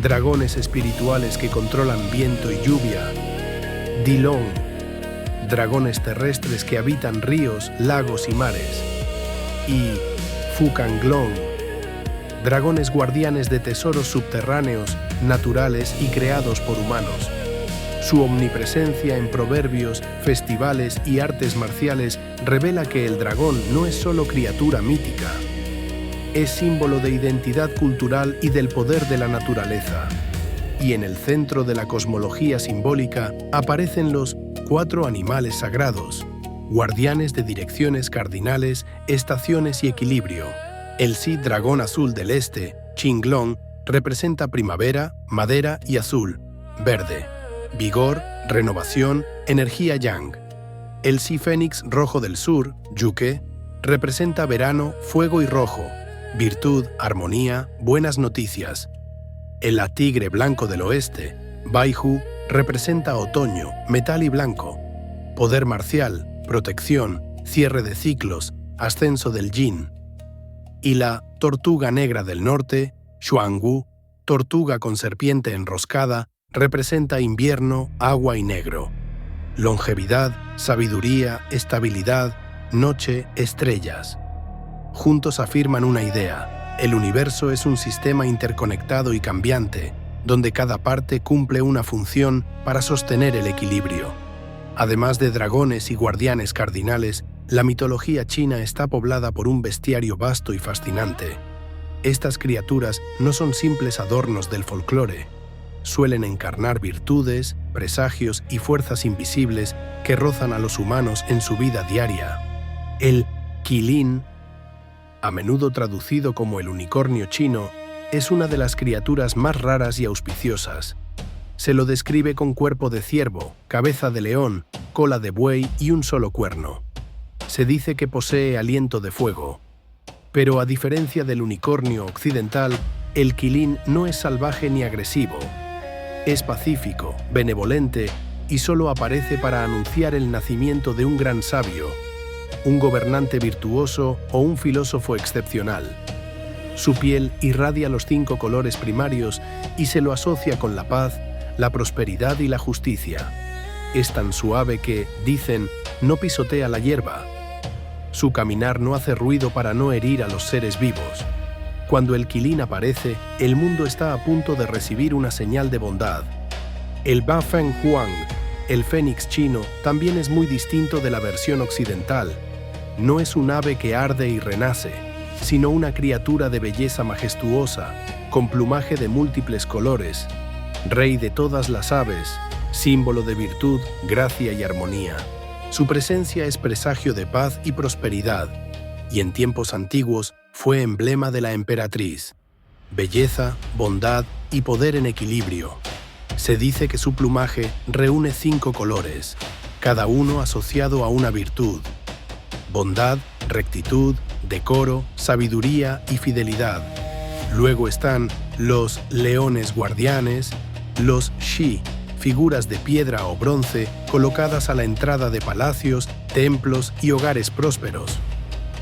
dragones espirituales que controlan viento y lluvia. Dilong, dragones terrestres que habitan ríos, lagos y mares. Y Fukanglong, dragones guardianes de tesoros subterráneos, naturales y creados por humanos. Su omnipresencia en proverbios, festivales y artes marciales revela que el dragón no es solo criatura mítica. Es símbolo de identidad cultural y del poder de la naturaleza. Y en el centro de la cosmología simbólica aparecen los 4 animales sagrados, guardianes de direcciones cardinales, estaciones y equilibrio. El Sid dragón azul del este, Qinglong, representa primavera, madera y azul, verde, vigor, renovación, energía yang. El Sea Fénix rojo del sur, Yuke, representa verano, fuego y rojo, virtud, armonía, buenas noticias. El Tigre blanco del oeste, Baihu, representa otoño, metal y blanco, poder marcial, protección, cierre de ciclos, ascenso del yin. Y la Tortuga negra del norte, Xuangu, tortuga con serpiente enroscada, representa invierno, agua y negro. Longevidad, sabiduría, estabilidad, noche, estrellas. Juntos afirman una idea: el universo es un sistema interconectado y cambiante, donde cada parte cumple una función para sostener el equilibrio. Además de dragones y guardianes cardinales, la mitología china está poblada por un bestiario vasto y fascinante. Estas criaturas no son simples adornos del folclore. Suelen encarnar virtudes, presagios y fuerzas invisibles que rozan a los humanos en su vida diaria. El Qilin, a menudo traducido como el unicornio chino, es una de las criaturas más raras y auspiciosas. Se lo describe con cuerpo de ciervo, cabeza de león, cola de buey y un solo cuerno. Se dice que posee aliento de fuego. Pero a diferencia del unicornio occidental, el Qilin no es salvaje ni agresivo. Es pacífico, benevolente y solo aparece para anunciar el nacimiento de un gran sabio, un gobernante virtuoso o un filósofo excepcional. Su piel irradia los 5 colores primarios y se lo asocia con la paz, la prosperidad y la justicia. Es tan suave que, dicen, no pisotea la hierba. Su caminar no hace ruido para no herir a los seres vivos. Cuando el Qilin aparece, el mundo está a punto de recibir una señal de bondad. El Bafeng Huang, el fénix chino, también es muy distinto de la versión occidental. No es un ave que arde y renace, sino una criatura de belleza majestuosa, con plumaje de múltiples colores, rey de todas las aves, símbolo de virtud, gracia y armonía. Su presencia es presagio de paz y prosperidad, y en tiempos antiguos fue emblema de la emperatriz. Belleza, bondad y poder en equilibrio. Se dice que su plumaje reúne 5 colores, cada uno asociado a una virtud: bondad, rectitud, decoro, sabiduría y fidelidad. Luego están los leones guardianes, los Shi, figuras de piedra o bronce colocadas a la entrada de palacios, templos y hogares prósperos.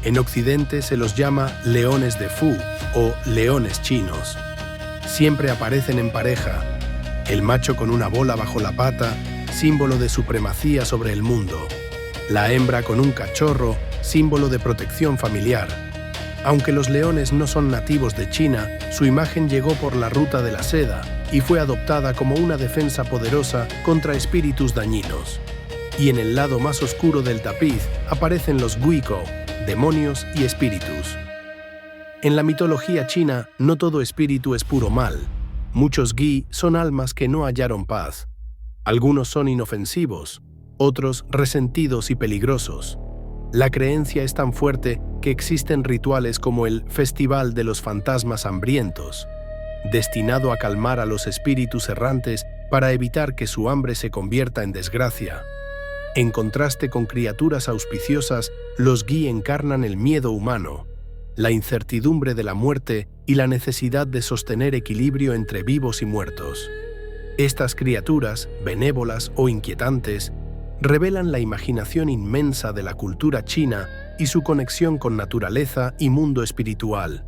En Occidente se los llama leones de Fu o leones chinos. Siempre aparecen en pareja, el macho con una bola bajo la pata, símbolo de supremacía sobre el mundo; la hembra con un cachorro, símbolo de protección familiar. Aunque los leones no son nativos de China, su imagen llegó por la ruta de la seda y fue adoptada como una defensa poderosa contra espíritus dañinos. Y en el lado más oscuro del tapiz aparecen los Guiko, demonios y espíritus. En la mitología china, no todo espíritu es puro mal. Muchos Gi son almas que no hallaron paz. Algunos son inofensivos, otros resentidos y peligrosos. La creencia es tan fuerte que existen rituales como el Festival de los Fantasmas Hambrientos, destinado a calmar a los espíritus errantes para evitar que su hambre se convierta en desgracia. En contraste con criaturas auspiciosas, los Gi encarnan el miedo humano. la incertidumbre de la muerte y la necesidad de sostener equilibrio entre vivos y muertos. Estas criaturas, benévolas o inquietantes, revelan la imaginación inmensa de la cultura china y su conexión con naturaleza y mundo espiritual.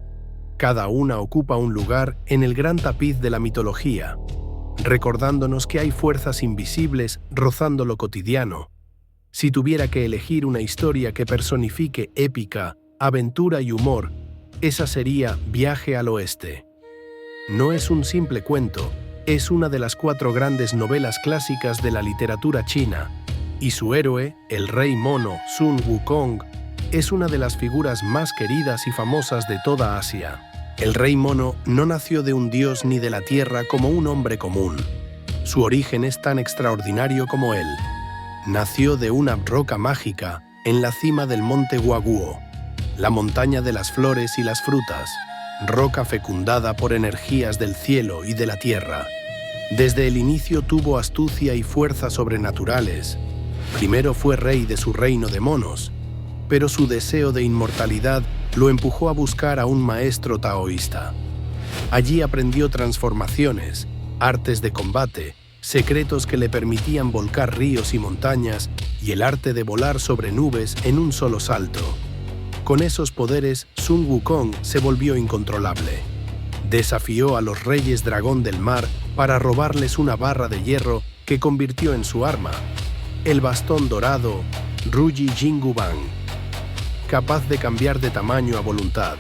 Cada una ocupa un lugar en el gran tapiz de la mitología, recordándonos que hay fuerzas invisibles rozando lo cotidiano. Si tuviera que elegir una historia que personifique épica, aventura y humor, esa sería Viaje al Oeste. No es un simple cuento, es una de las 4 grandes novelas clásicas de la literatura china, y su héroe, el Rey Mono, Sun Wukong, es una de las figuras más queridas y famosas de toda Asia. El Rey Mono no nació de un dios ni de la tierra como un hombre común. Su origen es tan extraordinario como él. Nació de una roca mágica en la cima del monte Guaguo, la montaña de las flores y las frutas, roca fecundada por energías del cielo y de la tierra. Desde el inicio tuvo astucia y fuerza sobrenaturales. Primero fue rey de su reino de monos, pero su deseo de inmortalidad lo empujó a buscar a un maestro taoísta. Allí aprendió transformaciones, artes de combate, secretos que le permitían volcar ríos y montañas y el arte de volar sobre nubes en un solo salto. Con esos poderes, Sun Wukong se volvió incontrolable. Desafió a los reyes dragón del mar para robarles una barra de hierro que convirtió en su arma, el bastón dorado Ruyi Jingguang, capaz de cambiar de tamaño a voluntad.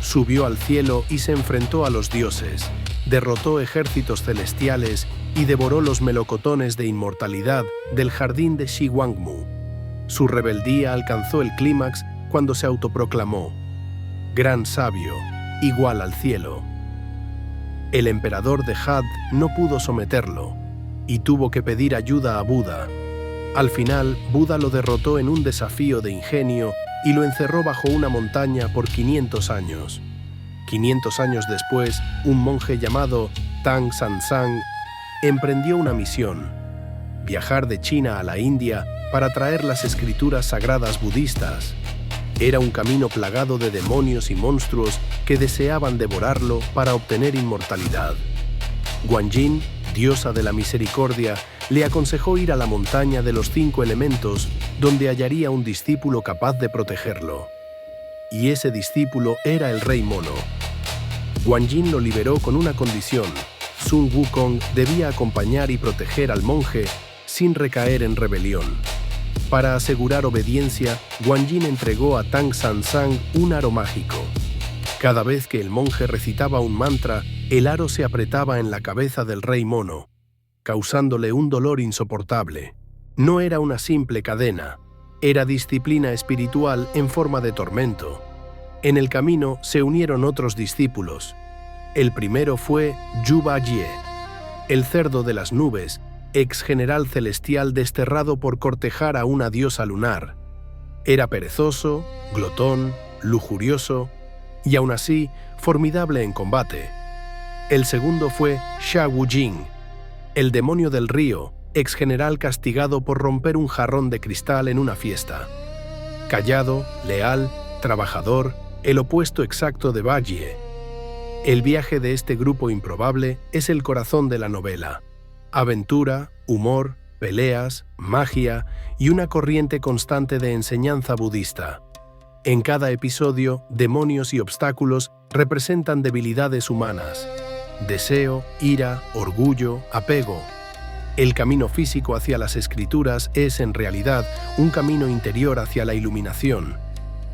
Subió al cielo y se enfrentó a los dioses, derrotó ejércitos celestiales y devoró los melocotones de inmortalidad del jardín de Shi Wangmu. Su rebeldía alcanzó el clímax cuando se autoproclamó gran sabio, igual al cielo. El emperador de Had no pudo someterlo y tuvo que pedir ayuda a Buda. Al final, Buda lo derrotó en un desafío de ingenio y lo encerró bajo una montaña por 500 años. 500 años después, un monje llamado Tang Sanzang emprendió una misión: viajar de China a la India para traer las escrituras sagradas budistas. Era un camino plagado de demonios y monstruos que deseaban devorarlo para obtener inmortalidad. Guanyin, diosa de la misericordia, le aconsejó ir a la montaña de los 5 elementos, donde hallaría un discípulo capaz de protegerlo. Y ese discípulo era el Rey Mono. Guanyin lo liberó con una condición: Sun Wukong debía acompañar y proteger al monje sin recaer en rebelión. Para asegurar obediencia, Guanyin entregó a Tang Sanzang un aro mágico. Cada vez que el monje recitaba un mantra, el aro se apretaba en la cabeza del Rey Mono, causándole un dolor insoportable. No era una simple cadena, era disciplina espiritual en forma de tormento. En el camino se unieron otros discípulos. El primero fue Yuba Jie, el cerdo de las nubes, ex general celestial desterrado por cortejar a una diosa lunar. Era perezoso, glotón, lujurioso y aún así formidable en combate. El segundo fue Sha Wujing, el demonio del río, ex general castigado por romper un jarrón de cristal en una fiesta. Callado, leal, trabajador, el opuesto exacto de Bajie. El viaje de este grupo improbable es el corazón de la novela. Aventura, humor, peleas, magia y una corriente constante de enseñanza budista. En cada episodio, demonios y obstáculos representan debilidades humanas: deseo, ira, orgullo, apego. El camino físico hacia las escrituras es, en realidad, un camino interior hacia la iluminación.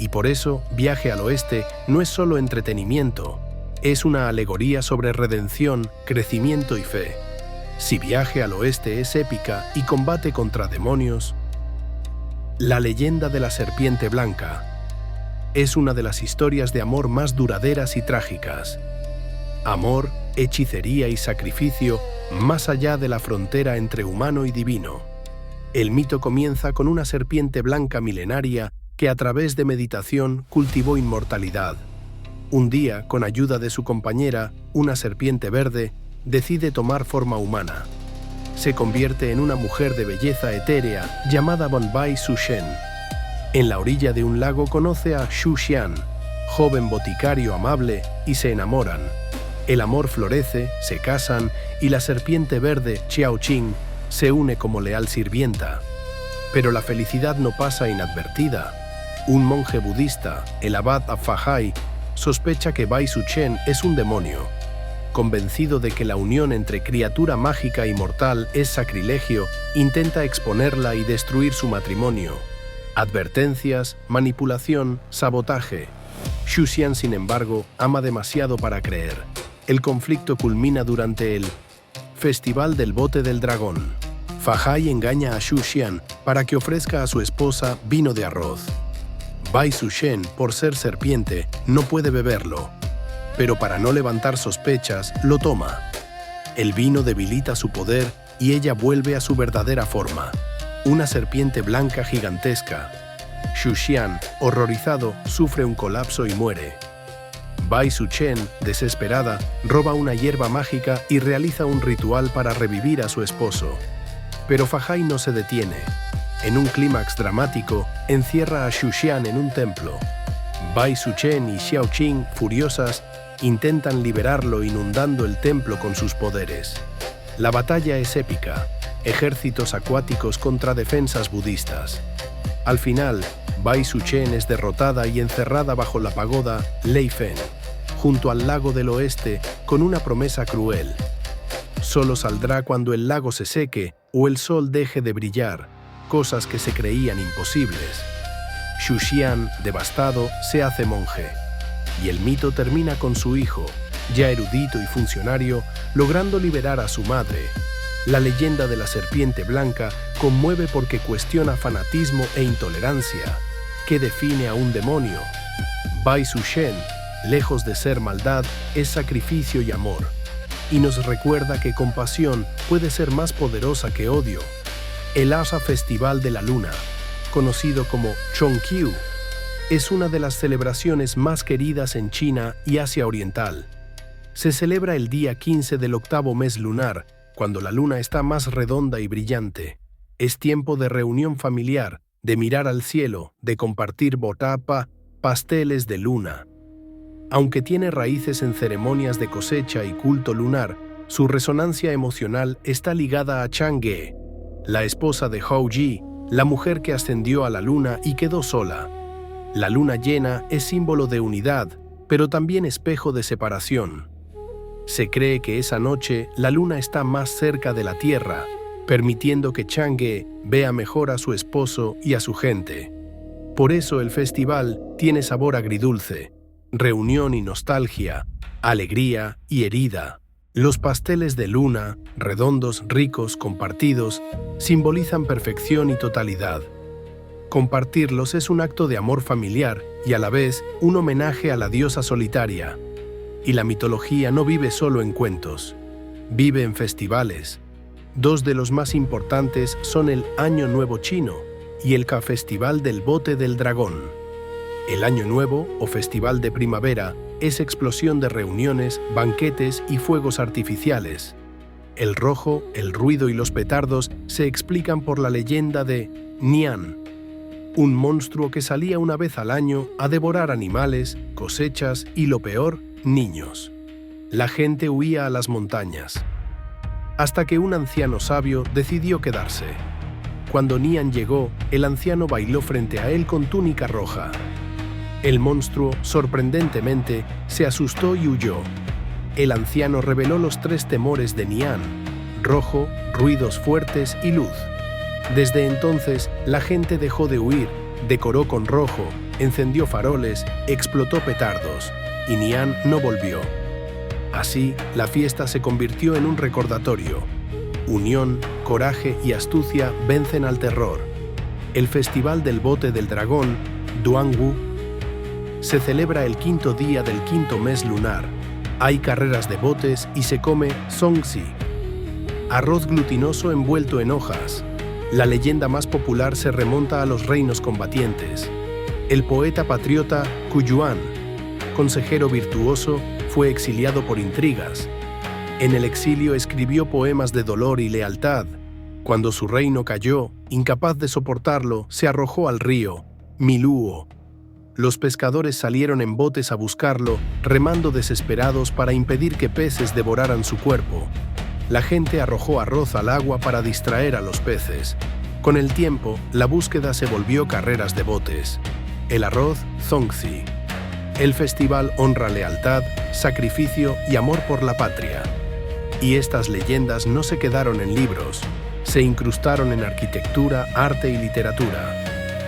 Y por eso, Viaje al Oeste no es solo entretenimiento, es una alegoría sobre redención, crecimiento y fe. Si Viaje al Oeste es épica y combate contra demonios, La leyenda de la serpiente blanca es una de las historias de amor más duraderas y trágicas. Amor, hechicería y sacrificio más allá de la frontera entre humano y divino. El mito comienza con una serpiente blanca milenaria que a través de meditación cultivó inmortalidad. Un día, con ayuda de su compañera, una serpiente verde, decide tomar forma humana. Se convierte en una mujer de belleza etérea llamada Bonbai Sushen. En la orilla de un lago conoce a Xu Xian, joven boticario amable, y se enamoran. El amor florece, se casan, y la serpiente verde, Xiaoqing, se une como leal sirvienta. Pero la felicidad no pasa inadvertida. Un monje budista, el abad Fahai, sospecha que Bai Suchen es un demonio. Convencido de que la unión entre criatura mágica y mortal es sacrilegio, intenta exponerla y destruir su matrimonio. Advertencias, manipulación, sabotaje. Xu Xian, sin embargo, ama demasiado para creer. El conflicto culmina durante el Festival del Bote del Dragón. Fahai engaña a Xu Xian para que ofrezca a su esposa vino de arroz. Bai Suchen, por ser serpiente, no puede beberlo, pero para no levantar sospechas, lo toma. El vino debilita su poder y ella vuelve a su verdadera forma, una serpiente blanca gigantesca. Xu Xian, horrorizado, sufre un colapso y muere. Bai Suchen, desesperada, roba una hierba mágica y realiza un ritual para revivir a su esposo. Pero Fahai no se detiene. En un clímax dramático, encierra a Xu Xian en un templo. Bai Suchen y Xiaoqing, furiosas, intentan liberarlo inundando el templo con sus poderes. La batalla es épica, ejércitos acuáticos contra defensas budistas. Al final, Bai Suchen es derrotada y encerrada bajo la pagoda Lei Fen, junto al lago del oeste, con una promesa cruel. Solo saldrá cuando el lago se seque o el sol deje de brillar, cosas que se creían imposibles. Xu Xian, devastado, se hace monje, y el mito termina con su hijo, ya erudito y funcionario, logrando liberar a su madre. La leyenda de la serpiente blanca conmueve porque cuestiona fanatismo e intolerancia. ¿Qué define a un demonio? Bai Suchen, lejos de ser maldad, es sacrificio y amor, y nos recuerda que compasión puede ser más poderosa que odio. El Lhasa Festival de la Luna, conocido como Chongqiu, es una de las celebraciones más queridas en China y Asia Oriental. Se celebra el día 15 del octavo mes lunar, cuando la luna está más redonda y brillante. Es tiempo de reunión familiar, de mirar al cielo, de compartir botapa, pasteles de luna. Aunque tiene raíces en ceremonias de cosecha y culto lunar, su resonancia emocional está ligada a Chang'e, la esposa de Hou Ji, la mujer que ascendió a la luna y quedó sola. La luna llena es símbolo de unidad, pero también espejo de separación. Se cree que esa noche la luna está más cerca de la Tierra, permitiendo que Chang'e vea mejor a su esposo y a su gente. Por eso el festival tiene sabor agridulce, reunión y nostalgia, alegría y herida. Los pasteles de luna, redondos, ricos, compartidos, simbolizan perfección y totalidad. Compartirlos es un acto de amor familiar y a la vez un homenaje a la diosa solitaria. Y la mitología no vive solo en cuentos, vive en festivales. Dos de los más importantes son el Año Nuevo Chino y el Festival del Bote del Dragón. El Año Nuevo, o Festival de Primavera, es explosión de reuniones, banquetes y fuegos artificiales. El rojo, el ruido y los petardos se explican por la leyenda de Nian, un monstruo que salía una vez al año a devorar animales, cosechas y, lo peor, niños. La gente huía a las montañas, hasta que un anciano sabio decidió quedarse. Cuando Nian llegó, el anciano bailó frente a él con túnica roja. El monstruo, sorprendentemente, se asustó y huyó. El anciano reveló los tres temores de Nian: rojo, ruidos fuertes y luz. Desde entonces, la gente dejó de huir, decoró con rojo, encendió faroles, explotó petardos, y Nian no volvió. Así, la fiesta se convirtió en un recordatorio. Unión, coraje y astucia vencen al terror. El Festival del Bote del Dragón, Duanwu, se celebra el quinto día del quinto mes lunar. Hay carreras de botes y se come songzi, arroz glutinoso envuelto en hojas. La leyenda más popular se remonta a los reinos combatientes. El poeta patriota Qu Yuan, consejero virtuoso, fue exiliado por intrigas. En el exilio escribió poemas de dolor y lealtad. Cuando su reino cayó, incapaz de soportarlo, se arrojó al río Miluo. Los pescadores salieron en botes a buscarlo, remando desesperados para impedir que peces devoraran su cuerpo. La gente arrojó arroz al agua para distraer a los peces. Con el tiempo, la búsqueda se volvió carreras de botes. El arroz, Zongzi. El festival honra lealtad, sacrificio y amor por la patria. Y estas leyendas no se quedaron en libros, se incrustaron en arquitectura, arte y literatura.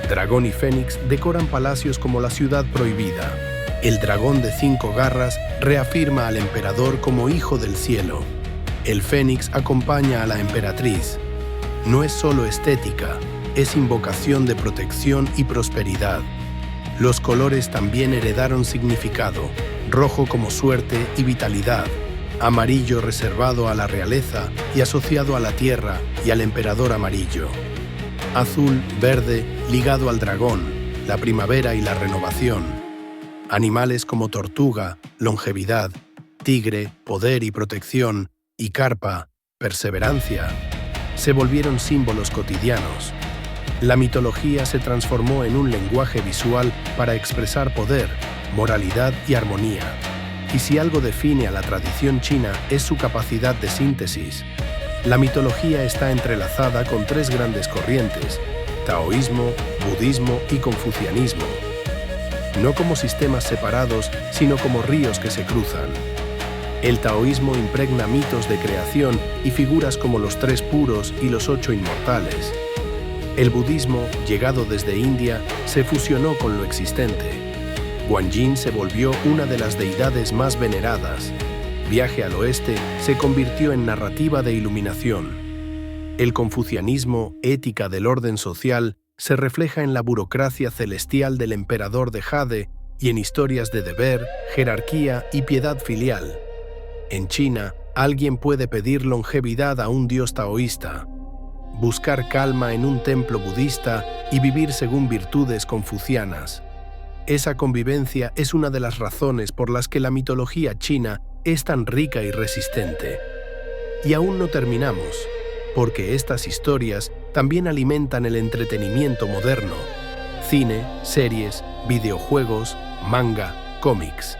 Dragón y Fénix decoran palacios como la ciudad prohibida. El dragón de 5 garras reafirma al emperador como hijo del cielo. El Fénix acompaña a la emperatriz. No es solo estética, es invocación de protección y prosperidad. Los colores también heredaron significado, rojo como suerte y vitalidad, amarillo reservado a la realeza y asociado a la tierra y al emperador amarillo. Azul, verde, ligado al dragón, la primavera y la renovación. Animales como tortuga, longevidad, tigre, poder y protección, y carpa, perseverancia, se volvieron símbolos cotidianos. La mitología se transformó en un lenguaje visual para expresar poder, moralidad y armonía. Y si algo define a la tradición china es su capacidad de síntesis. La mitología está entrelazada con 3 grandes corrientes: taoísmo, budismo y confucianismo. No como sistemas separados, sino como ríos que se cruzan. El taoísmo impregna mitos de creación y figuras como los 3 puros y los 8 inmortales. El budismo, llegado desde India, se fusionó con lo existente. Guanyin se volvió una de las deidades más veneradas. Viaje al oeste se convirtió en narrativa de iluminación. El confucianismo, ética del orden social, se refleja en la burocracia celestial del emperador de Jade y en historias de deber, jerarquía y piedad filial. En China, alguien puede pedir longevidad a un dios taoísta, buscar calma en un templo budista y vivir según virtudes confucianas. Esa convivencia es una de las razones por las que la mitología china es tan rica y resistente. Y aún no terminamos, porque estas historias también alimentan el entretenimiento moderno: cine, series, videojuegos, manga, cómics.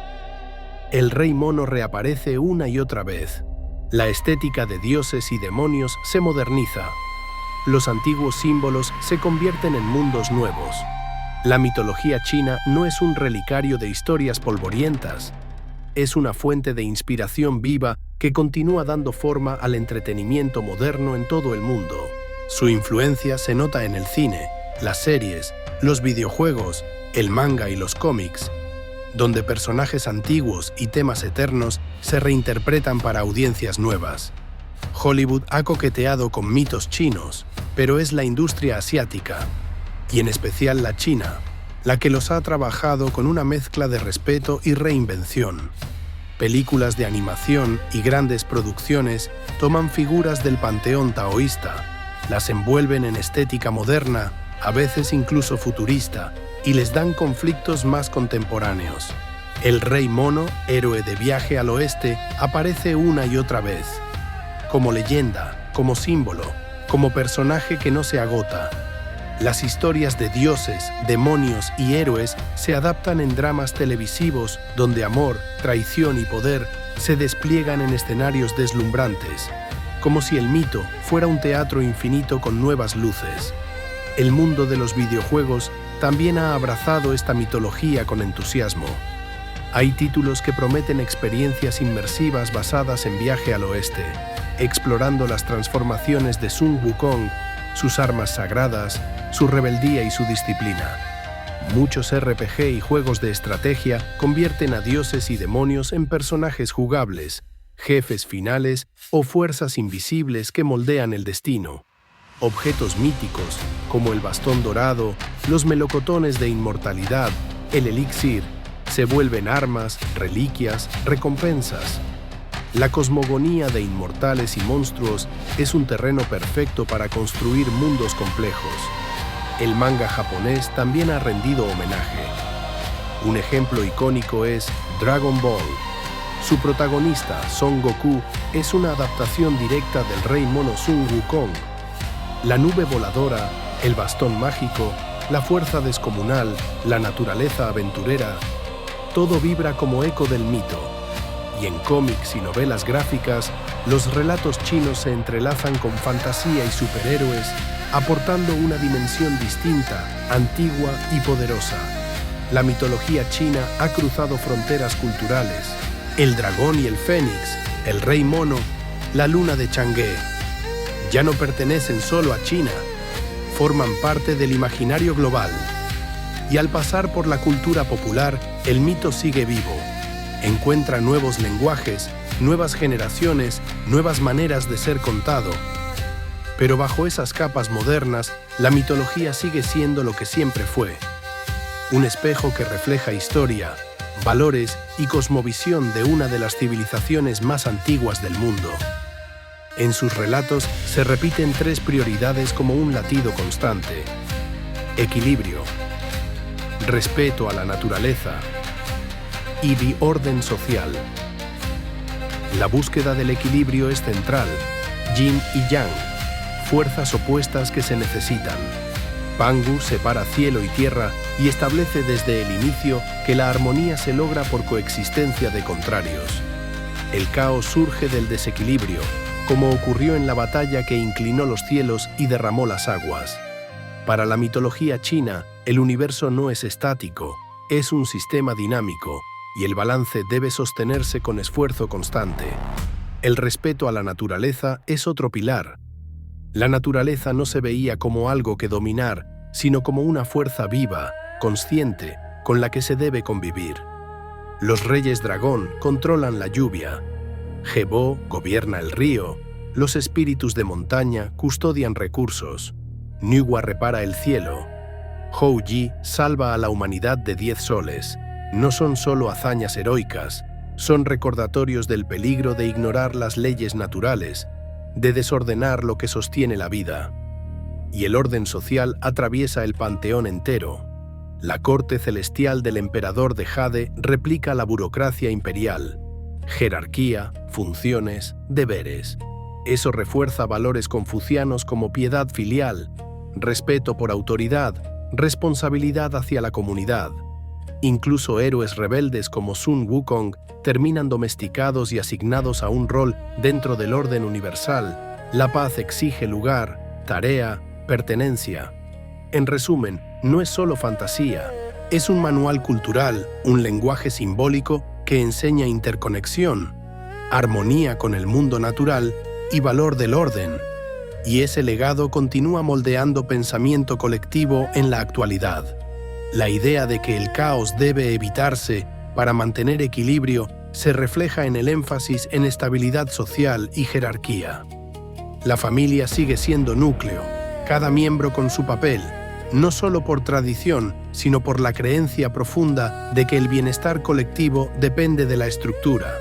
El rey mono reaparece una y otra vez. La estética de dioses y demonios se moderniza. Los antiguos símbolos se convierten en mundos nuevos. La mitología china no es un relicario de historias polvorientas. Es una fuente de inspiración viva que continúa dando forma al entretenimiento moderno en todo el mundo. Su influencia se nota en el cine, las series, los videojuegos, el manga y los cómics, donde personajes antiguos y temas eternos se reinterpretan para audiencias nuevas. Hollywood ha coqueteado con mitos chinos, pero es la industria asiática, y en especial la china, la que los ha trabajado con una mezcla de respeto y reinvención. Películas de animación y grandes producciones toman figuras del panteón taoísta, las envuelven en estética moderna, a veces incluso futurista, y les dan conflictos más contemporáneos. El rey mono, héroe de Viaje al Oeste, aparece una y otra vez, como leyenda, como símbolo, como personaje que no se agota. Las historias de dioses, demonios y héroes se adaptan en dramas televisivos donde amor, traición y poder se despliegan en escenarios deslumbrantes, como si el mito fuera un teatro infinito con nuevas luces. El mundo de los videojuegos también ha abrazado esta mitología con entusiasmo. Hay títulos que prometen experiencias inmersivas basadas en Viaje al Oeste, explorando las transformaciones de Sun Wukong, sus armas sagradas, su rebeldía y su disciplina. Muchos RPG y juegos de estrategia convierten a dioses y demonios en personajes jugables, jefes finales o fuerzas invisibles que moldean el destino. Objetos míticos, como el bastón dorado, los melocotones de inmortalidad, el elixir, se vuelven armas, reliquias, recompensas. La cosmogonía de inmortales y monstruos es un terreno perfecto para construir mundos complejos. El manga japonés también ha rendido homenaje. Un ejemplo icónico es Dragon Ball. Su protagonista, Son Goku, es una adaptación directa del rey mono Sun Wukong. La nube voladora, el bastón mágico la fuerza descomunal, la naturaleza aventurera, todo vibra como eco del mito. Y en cómics y novelas gráficas, los relatos chinos se entrelazan con fantasía y superhéroes, aportando una dimensión distinta, antigua y poderosa. La mitología china ha cruzado fronteras culturales. El dragón y el fénix, el rey mono, la luna de Chang'e, ya no pertenecen solo a China, forman parte del imaginario global. Y al pasar por la cultura popular, el mito sigue vivo. Encuentra nuevos lenguajes, nuevas generaciones, nuevas maneras de ser contado. Pero bajo esas capas modernas, la mitología sigue siendo lo que siempre fue. Un espejo que refleja historia, valores y cosmovisión de una de las civilizaciones más antiguas del mundo. En sus relatos se repiten tres prioridades como un latido constante: equilibrio, respeto a la naturaleza y orden social. La búsqueda del equilibrio es central, yin y yang, fuerzas opuestas que se necesitan. Pangu separa cielo y tierra y establece desde el inicio que la armonía se logra por coexistencia de contrarios. El caos surge del desequilibrio, como ocurrió en la batalla que inclinó los cielos y derramó las aguas. Para la mitología china, el universo no es estático, es un sistema dinámico, y el balance debe sostenerse con esfuerzo constante. El respeto a la naturaleza es otro pilar. La naturaleza no se veía como algo que dominar, sino como una fuerza viva, consciente, con la que se debe convivir. Los reyes dragón controlan la lluvia. Jebo gobierna el río. Los espíritus de montaña custodian recursos. Niwa repara el cielo. Hou Yi salva a la humanidad de 10 soles. No son solo hazañas heroicas, son recordatorios del peligro de ignorar las leyes naturales, de desordenar lo que sostiene la vida. Y el orden social atraviesa el panteón entero. La corte celestial del emperador de Jade replica la burocracia imperial. Jerarquía, funciones, deberes. Eso refuerza valores confucianos como piedad filial, respeto por autoridad, responsabilidad hacia la comunidad. Incluso héroes rebeldes como Sun Wukong terminan domesticados y asignados a un rol dentro del orden universal. La paz exige lugar, tarea, pertenencia. En resumen, no es solo fantasía, es un manual cultural, un lenguaje simbólico que enseña interconexión, armonía con el mundo natural y valor del orden. Y ese legado continúa moldeando pensamiento colectivo en la actualidad. La idea de que el caos debe evitarse para mantener equilibrio se refleja en el énfasis en estabilidad social y jerarquía. La familia sigue siendo núcleo, cada miembro con su papel, no solo por tradición, sino por la creencia profunda de que el bienestar colectivo depende de la estructura.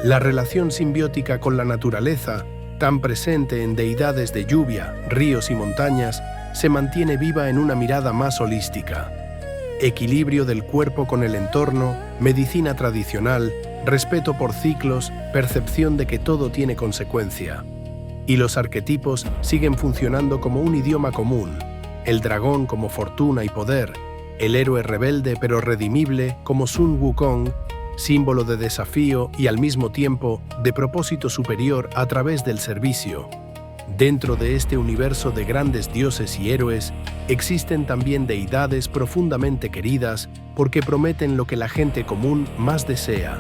La relación simbiótica con la naturaleza, tan presente en deidades de lluvia, ríos y montañas, se mantiene viva en una mirada más holística. Equilibrio del cuerpo con el entorno, medicina tradicional, respeto por ciclos, percepción de que todo tiene consecuencia. Y los arquetipos siguen funcionando como un idioma común. El dragón como fortuna y poder, el héroe rebelde pero redimible como Sun Wukong, símbolo de desafío y al mismo tiempo de propósito superior a través del servicio. Dentro de este universo de grandes dioses y héroes, existen también deidades profundamente queridas porque prometen lo que la gente común más desea: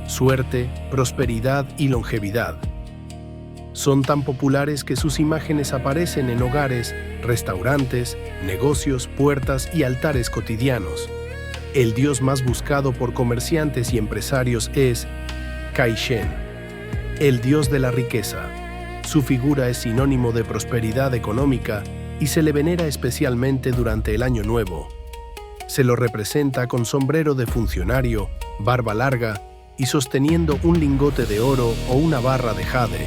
suerte, prosperidad y longevidad. Son tan populares que sus imágenes aparecen en hogares, restaurantes, negocios, puertas y altares cotidianos. El dios más buscado por comerciantes y empresarios es Caixin, el dios de la riqueza. Su figura es sinónimo de prosperidad económica y se le venera especialmente durante el Año Nuevo. Se lo representa con sombrero de funcionario, barba larga y sosteniendo un lingote de oro o una barra de jade.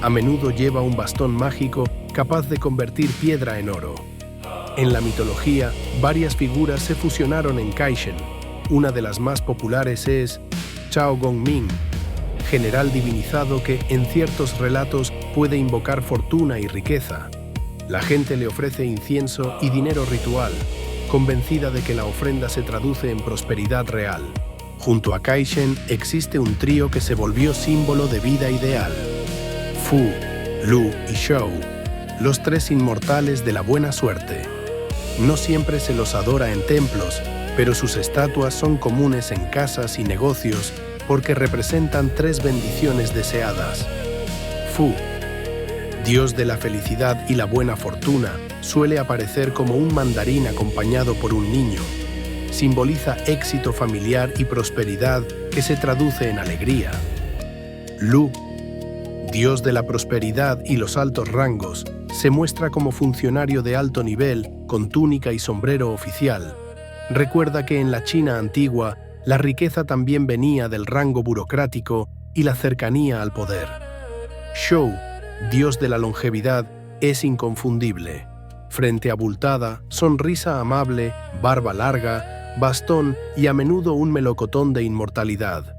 A menudo lleva un bastón mágico capaz de convertir piedra en oro. En la mitología, varias figuras se fusionaron en Caixin. Una de las más populares es Chao Gongming, general divinizado que, en ciertos relatos, puede invocar fortuna y riqueza. La gente le ofrece incienso y dinero ritual, convencida de que la ofrenda se traduce en prosperidad real. Junto a Kaishen existe un trío que se volvió símbolo de vida ideal: Fu, Lu y Shou, los tres inmortales de la buena suerte. No siempre se los adora en templos, pero sus estatuas son comunes en casas y negocios porque representan tres bendiciones deseadas. Fu, dios de la felicidad y la buena fortuna, suele aparecer como un mandarín acompañado por un niño. Simboliza éxito familiar y prosperidad que se traduce en alegría. Lu, dios de la prosperidad y los altos rangos, se muestra como funcionario de alto nivel con túnica y sombrero oficial. Recuerda que en la China antigua, la riqueza también venía del rango burocrático y la cercanía al poder. Shou, dios de la longevidad, es inconfundible. Frente abultada, sonrisa amable, barba larga, bastón y a menudo un melocotón de inmortalidad.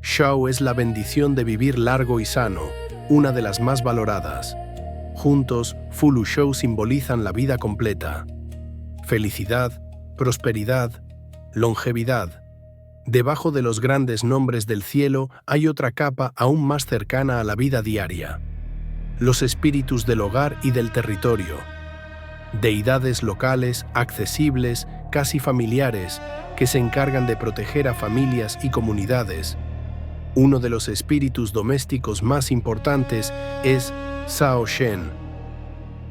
Shou es la bendición de vivir largo y sano, una de las más valoradas. Juntos, Fu y Shou simbolizan la vida completa. Felicidad, prosperidad, longevidad. Debajo de los grandes nombres del cielo hay otra capa aún más cercana a la vida diaria: los espíritus del hogar y del territorio. Deidades locales, accesibles, casi familiares, que se encargan de proteger a familias y comunidades. Uno de los espíritus domésticos más importantes es Shao Shen,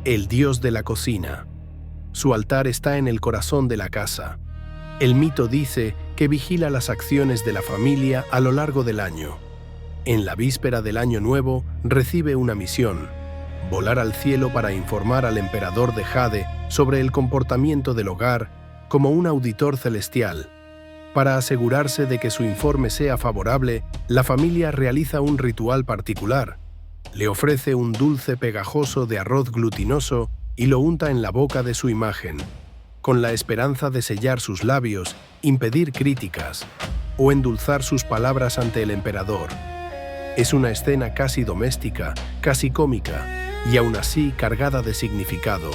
el dios de la cocina. Su altar está en el corazón de la casa. El mito dice que vigila las acciones de la familia a lo largo del año. En la víspera del Año Nuevo recibe una misión: volar al cielo para informar al emperador de Jade sobre el comportamiento del hogar como un auditor celestial. Para asegurarse de que su informe sea favorable, la familia realiza un ritual particular. Le ofrece un dulce pegajoso de arroz glutinoso y lo unta en la boca de su imagen, con la esperanza de sellar sus labios, impedir críticas o endulzar sus palabras ante el emperador. Es una escena casi doméstica, casi cómica, y aún así cargada de significado.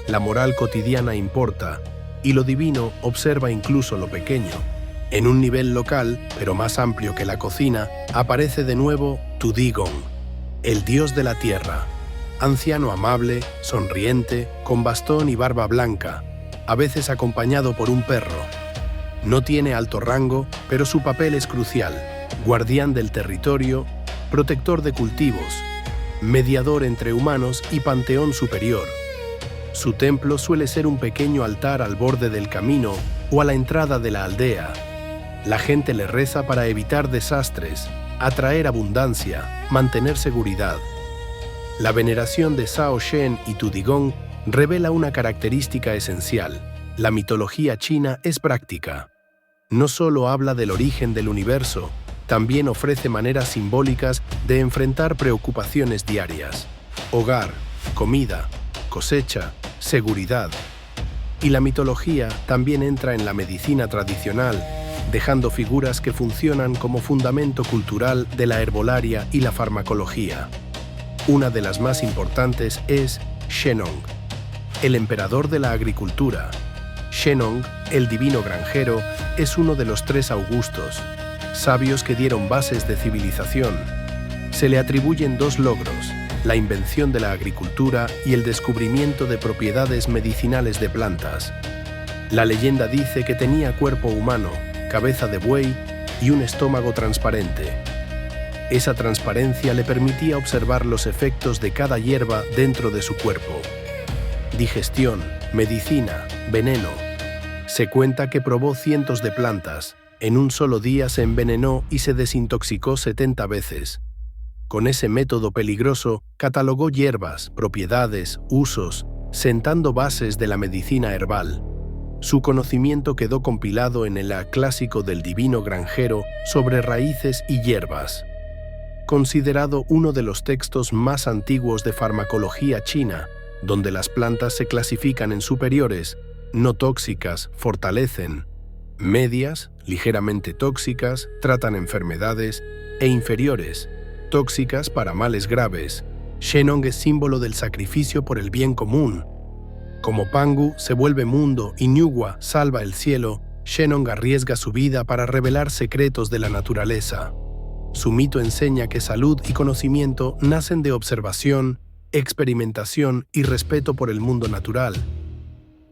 La moral cotidiana importa, y lo divino observa incluso lo pequeño. En un nivel local, pero más amplio que la cocina, aparece de nuevo Tudigong, el dios de la tierra. Anciano amable, sonriente, con bastón y barba blanca, a veces acompañado por un perro. No tiene alto rango, pero su papel es crucial: guardián del territorio, protector de cultivos, mediador entre humanos y panteón superior. Su templo suele ser un pequeño altar al borde del camino o a la entrada de la aldea. La gente le reza para evitar desastres, atraer abundancia, mantener seguridad. La veneración de Shao Shen y Tudigong revela una característica esencial: la mitología china es práctica. No solo habla del origen del universo, también ofrece maneras simbólicas de enfrentar preocupaciones diarias: hogar, comida, cosecha, seguridad. Y la mitología también entra en la medicina tradicional, dejando figuras que funcionan como fundamento cultural de la herbolaria y la farmacología. Una de las más importantes es Shennong, el emperador de la agricultura. Shennong, el divino granjero, es uno de los tres augustos, sabios que dieron bases de civilización. Se le atribuyen dos logros: la invención de la agricultura y el descubrimiento de propiedades medicinales de plantas. La leyenda dice que tenía cuerpo humano, cabeza de buey y un estómago transparente. Esa transparencia le permitía observar los efectos de cada hierba dentro de su cuerpo. Digestión, medicina, veneno. Se cuenta que probó cientos de plantas. En un solo día se envenenó y se desintoxicó 70 veces. Con ese método peligroso, catalogó hierbas, propiedades, usos, sentando bases de la medicina herbal. Su conocimiento quedó compilado en el clásico del divino granjero sobre raíces y hierbas. Considerado uno de los textos más antiguos de farmacología china, donde las plantas se clasifican en superiores, no tóxicas, fortalecen; medias, ligeramente tóxicas, tratan enfermedades; e inferiores, tóxicas para males graves. Shennong es símbolo del sacrificio por el bien común. Como Pangu se vuelve mundo y Nyugwa salva el cielo, Shennong arriesga su vida para revelar secretos de la naturaleza. Su mito enseña que salud y conocimiento nacen de observación, experimentación y respeto por el mundo natural.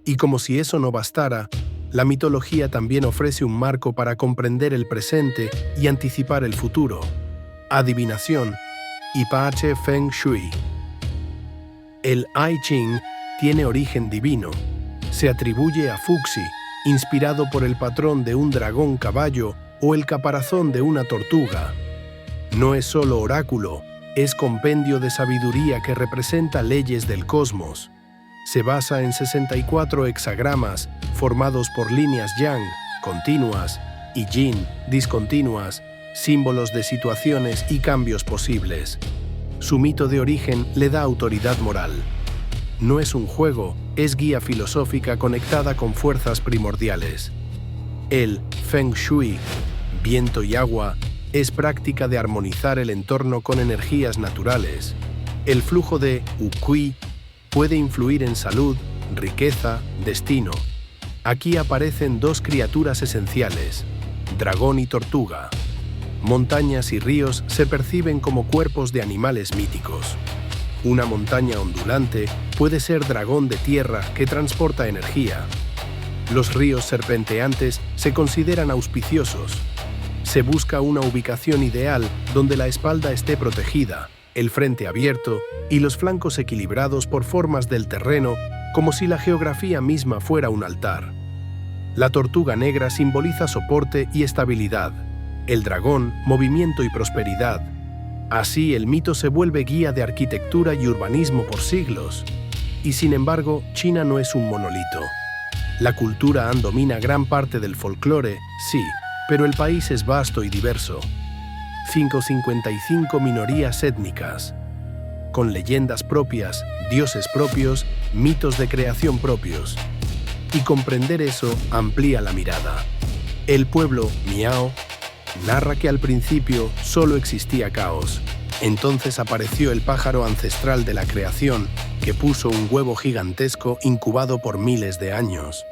Y como si eso no bastara, la mitología también ofrece un marco para comprender el presente y anticipar el futuro. Adivinación y Pache Feng Shui. El I Ching tiene origen divino. Se atribuye a Fuxi, inspirado por el patrón de un dragón caballo o el caparazón de una tortuga. No es solo oráculo, es compendio de sabiduría que representa leyes del cosmos. Se basa en 64 hexagramas formados por líneas yang, continuas, y yin, discontinuas, símbolos de situaciones y cambios posibles. Su mito de origen le da autoridad moral. No es un juego, es guía filosófica conectada con fuerzas primordiales. El Feng Shui, viento y agua, es práctica de armonizar el entorno con energías naturales. El flujo de Ukui puede influir en salud, riqueza, destino. Aquí aparecen dos criaturas esenciales, dragón y tortuga. Montañas y ríos se perciben como cuerpos de animales míticos. Una montaña ondulante puede ser dragón de tierra que transporta energía. Los ríos serpenteantes se consideran auspiciosos. Se busca una ubicación ideal donde la espalda esté protegida, el frente abierto y los flancos equilibrados por formas del terreno, como si la geografía misma fuera un altar. La tortuga negra simboliza soporte y estabilidad. El dragón, movimiento y prosperidad. Así el mito se vuelve guía de arquitectura y urbanismo por siglos. Y sin embargo, China no es un monolito. La cultura Han domina gran parte del folclore, sí, pero el país es vasto y diverso. 55 minorías étnicas, con leyendas propias, dioses propios, mitos de creación propios. Y comprender eso amplía la mirada. El pueblo Miao narra que al principio solo existía caos. Entonces apareció el pájaro ancestral de la creación, que puso un huevo gigantesco incubado por miles de años.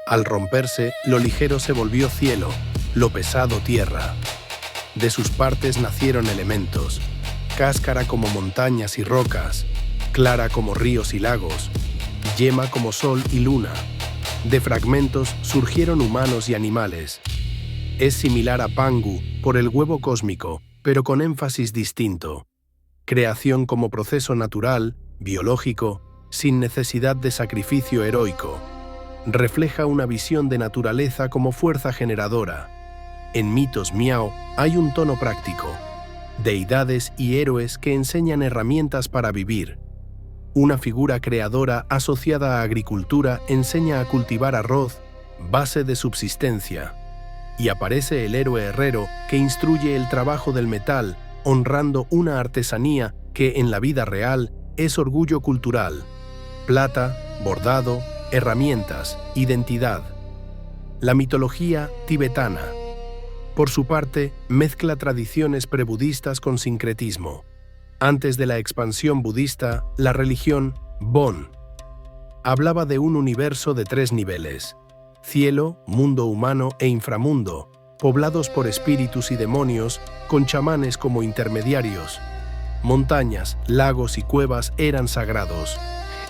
Al romperse, lo ligero se volvió cielo, lo pesado tierra. De sus partes nacieron elementos, cáscara como montañas y rocas, clara como ríos y lagos, yema como sol y luna. De fragmentos surgieron humanos y animales. Es similar a Pangu por el huevo cósmico, pero con énfasis distinto. Creación como proceso natural, biológico, sin necesidad de sacrificio heroico. Refleja una visión de naturaleza como fuerza generadora. En mitos Miao hay un tono práctico. Deidades y héroes que enseñan herramientas para vivir. Una figura creadora asociada a agricultura enseña a cultivar arroz, base de subsistencia. Y aparece el héroe herrero que instruye el trabajo del metal, honrando una artesanía que en la vida real es orgullo cultural. Plata, bordado, herramientas, identidad. La mitología tibetana. Por su parte, mezcla tradiciones prebudistas con sincretismo. Antes de la expansión budista, la religión Bon hablaba de un universo de 3 niveles: cielo, mundo humano e inframundo, poblados por espíritus y demonios, con chamanes como intermediarios. Montañas, lagos y cuevas eran sagrados.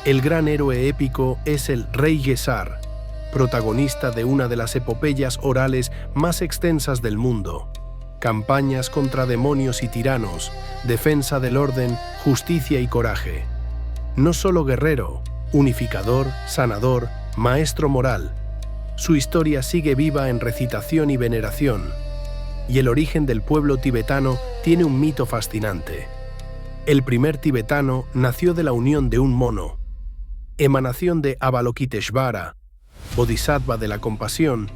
El gran héroe épico es el Rey Gesar, protagonista de una de las epopeyas orales más extensas del mundo. Campañas contra demonios y tiranos, defensa del orden, justicia y coraje. No solo guerrero, unificador, sanador, maestro moral. Su historia sigue viva en recitación y veneración. Y el origen del pueblo tibetano tiene un mito fascinante. El primer tibetano nació de la unión de un mono, emanación de Avalokiteshvara, bodhisattva de la compasión,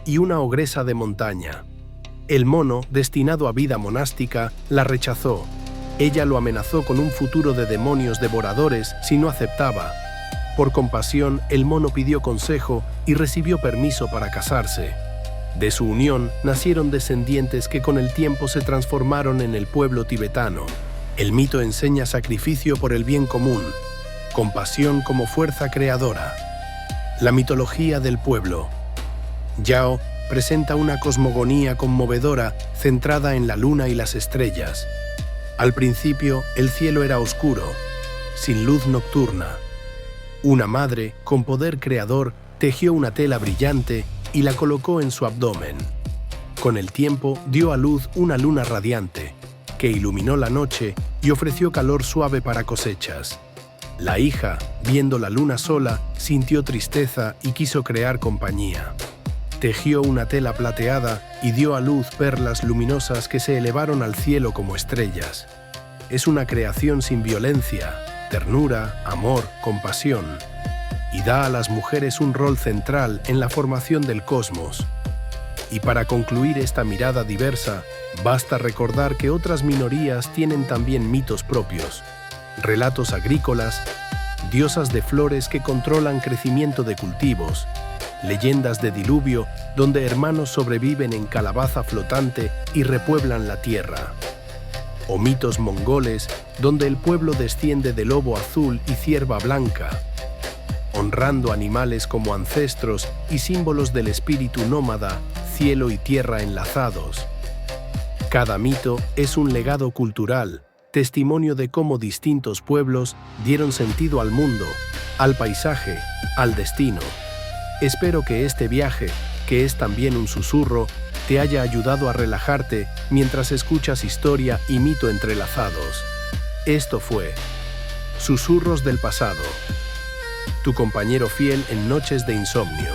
y una ogresa de montaña. El mono, destinado a vida monástica, la rechazó. Ella lo amenazó con un futuro de demonios devoradores si no aceptaba. Por compasión, el mono pidió consejo y recibió permiso para casarse. De su unión nacieron descendientes que con el tiempo se transformaron en el pueblo tibetano. El mito enseña sacrificio por el bien común, compasión como fuerza creadora. La mitología del pueblo. Yao presenta una cosmogonía conmovedora centrada en la luna y las estrellas. Al principio, el cielo era oscuro, sin luz nocturna. Una madre, con poder creador, tejió una tela brillante y la colocó en su abdomen. Con el tiempo, dio a luz una luna radiante, que iluminó la noche y ofreció calor suave para cosechas. La hija, viendo la luna sola, sintió tristeza y quiso crear compañía. Tejió una tela plateada y dio a luz perlas luminosas que se elevaron al cielo como estrellas. Es una creación sin violencia, ternura, amor, compasión, y da a las mujeres un rol central en la formación del cosmos. Y para concluir esta mirada diversa, basta recordar que otras minorías tienen también mitos propios, relatos agrícolas, diosas de flores que controlan crecimiento de cultivos, leyendas de diluvio donde hermanos sobreviven en calabaza flotante y repueblan la tierra, o mitos mongoles donde el pueblo desciende de lobo azul y cierva blanca, honrando animales como ancestros y símbolos del espíritu nómada, cielo y tierra enlazados. Cada mito es un legado cultural, testimonio de cómo distintos pueblos dieron sentido al mundo, al paisaje, al destino. Espero que este viaje, que es también un susurro, te haya ayudado a relajarte mientras escuchas historia y mito entrelazados. Esto fue Susurros del Pasado, tu compañero fiel en noches de insomnio.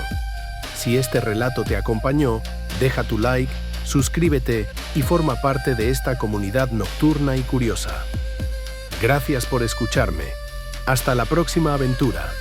Si este relato te acompañó, deja tu like, suscríbete y forma parte de esta comunidad nocturna y curiosa. Gracias por escucharme. Hasta la próxima aventura.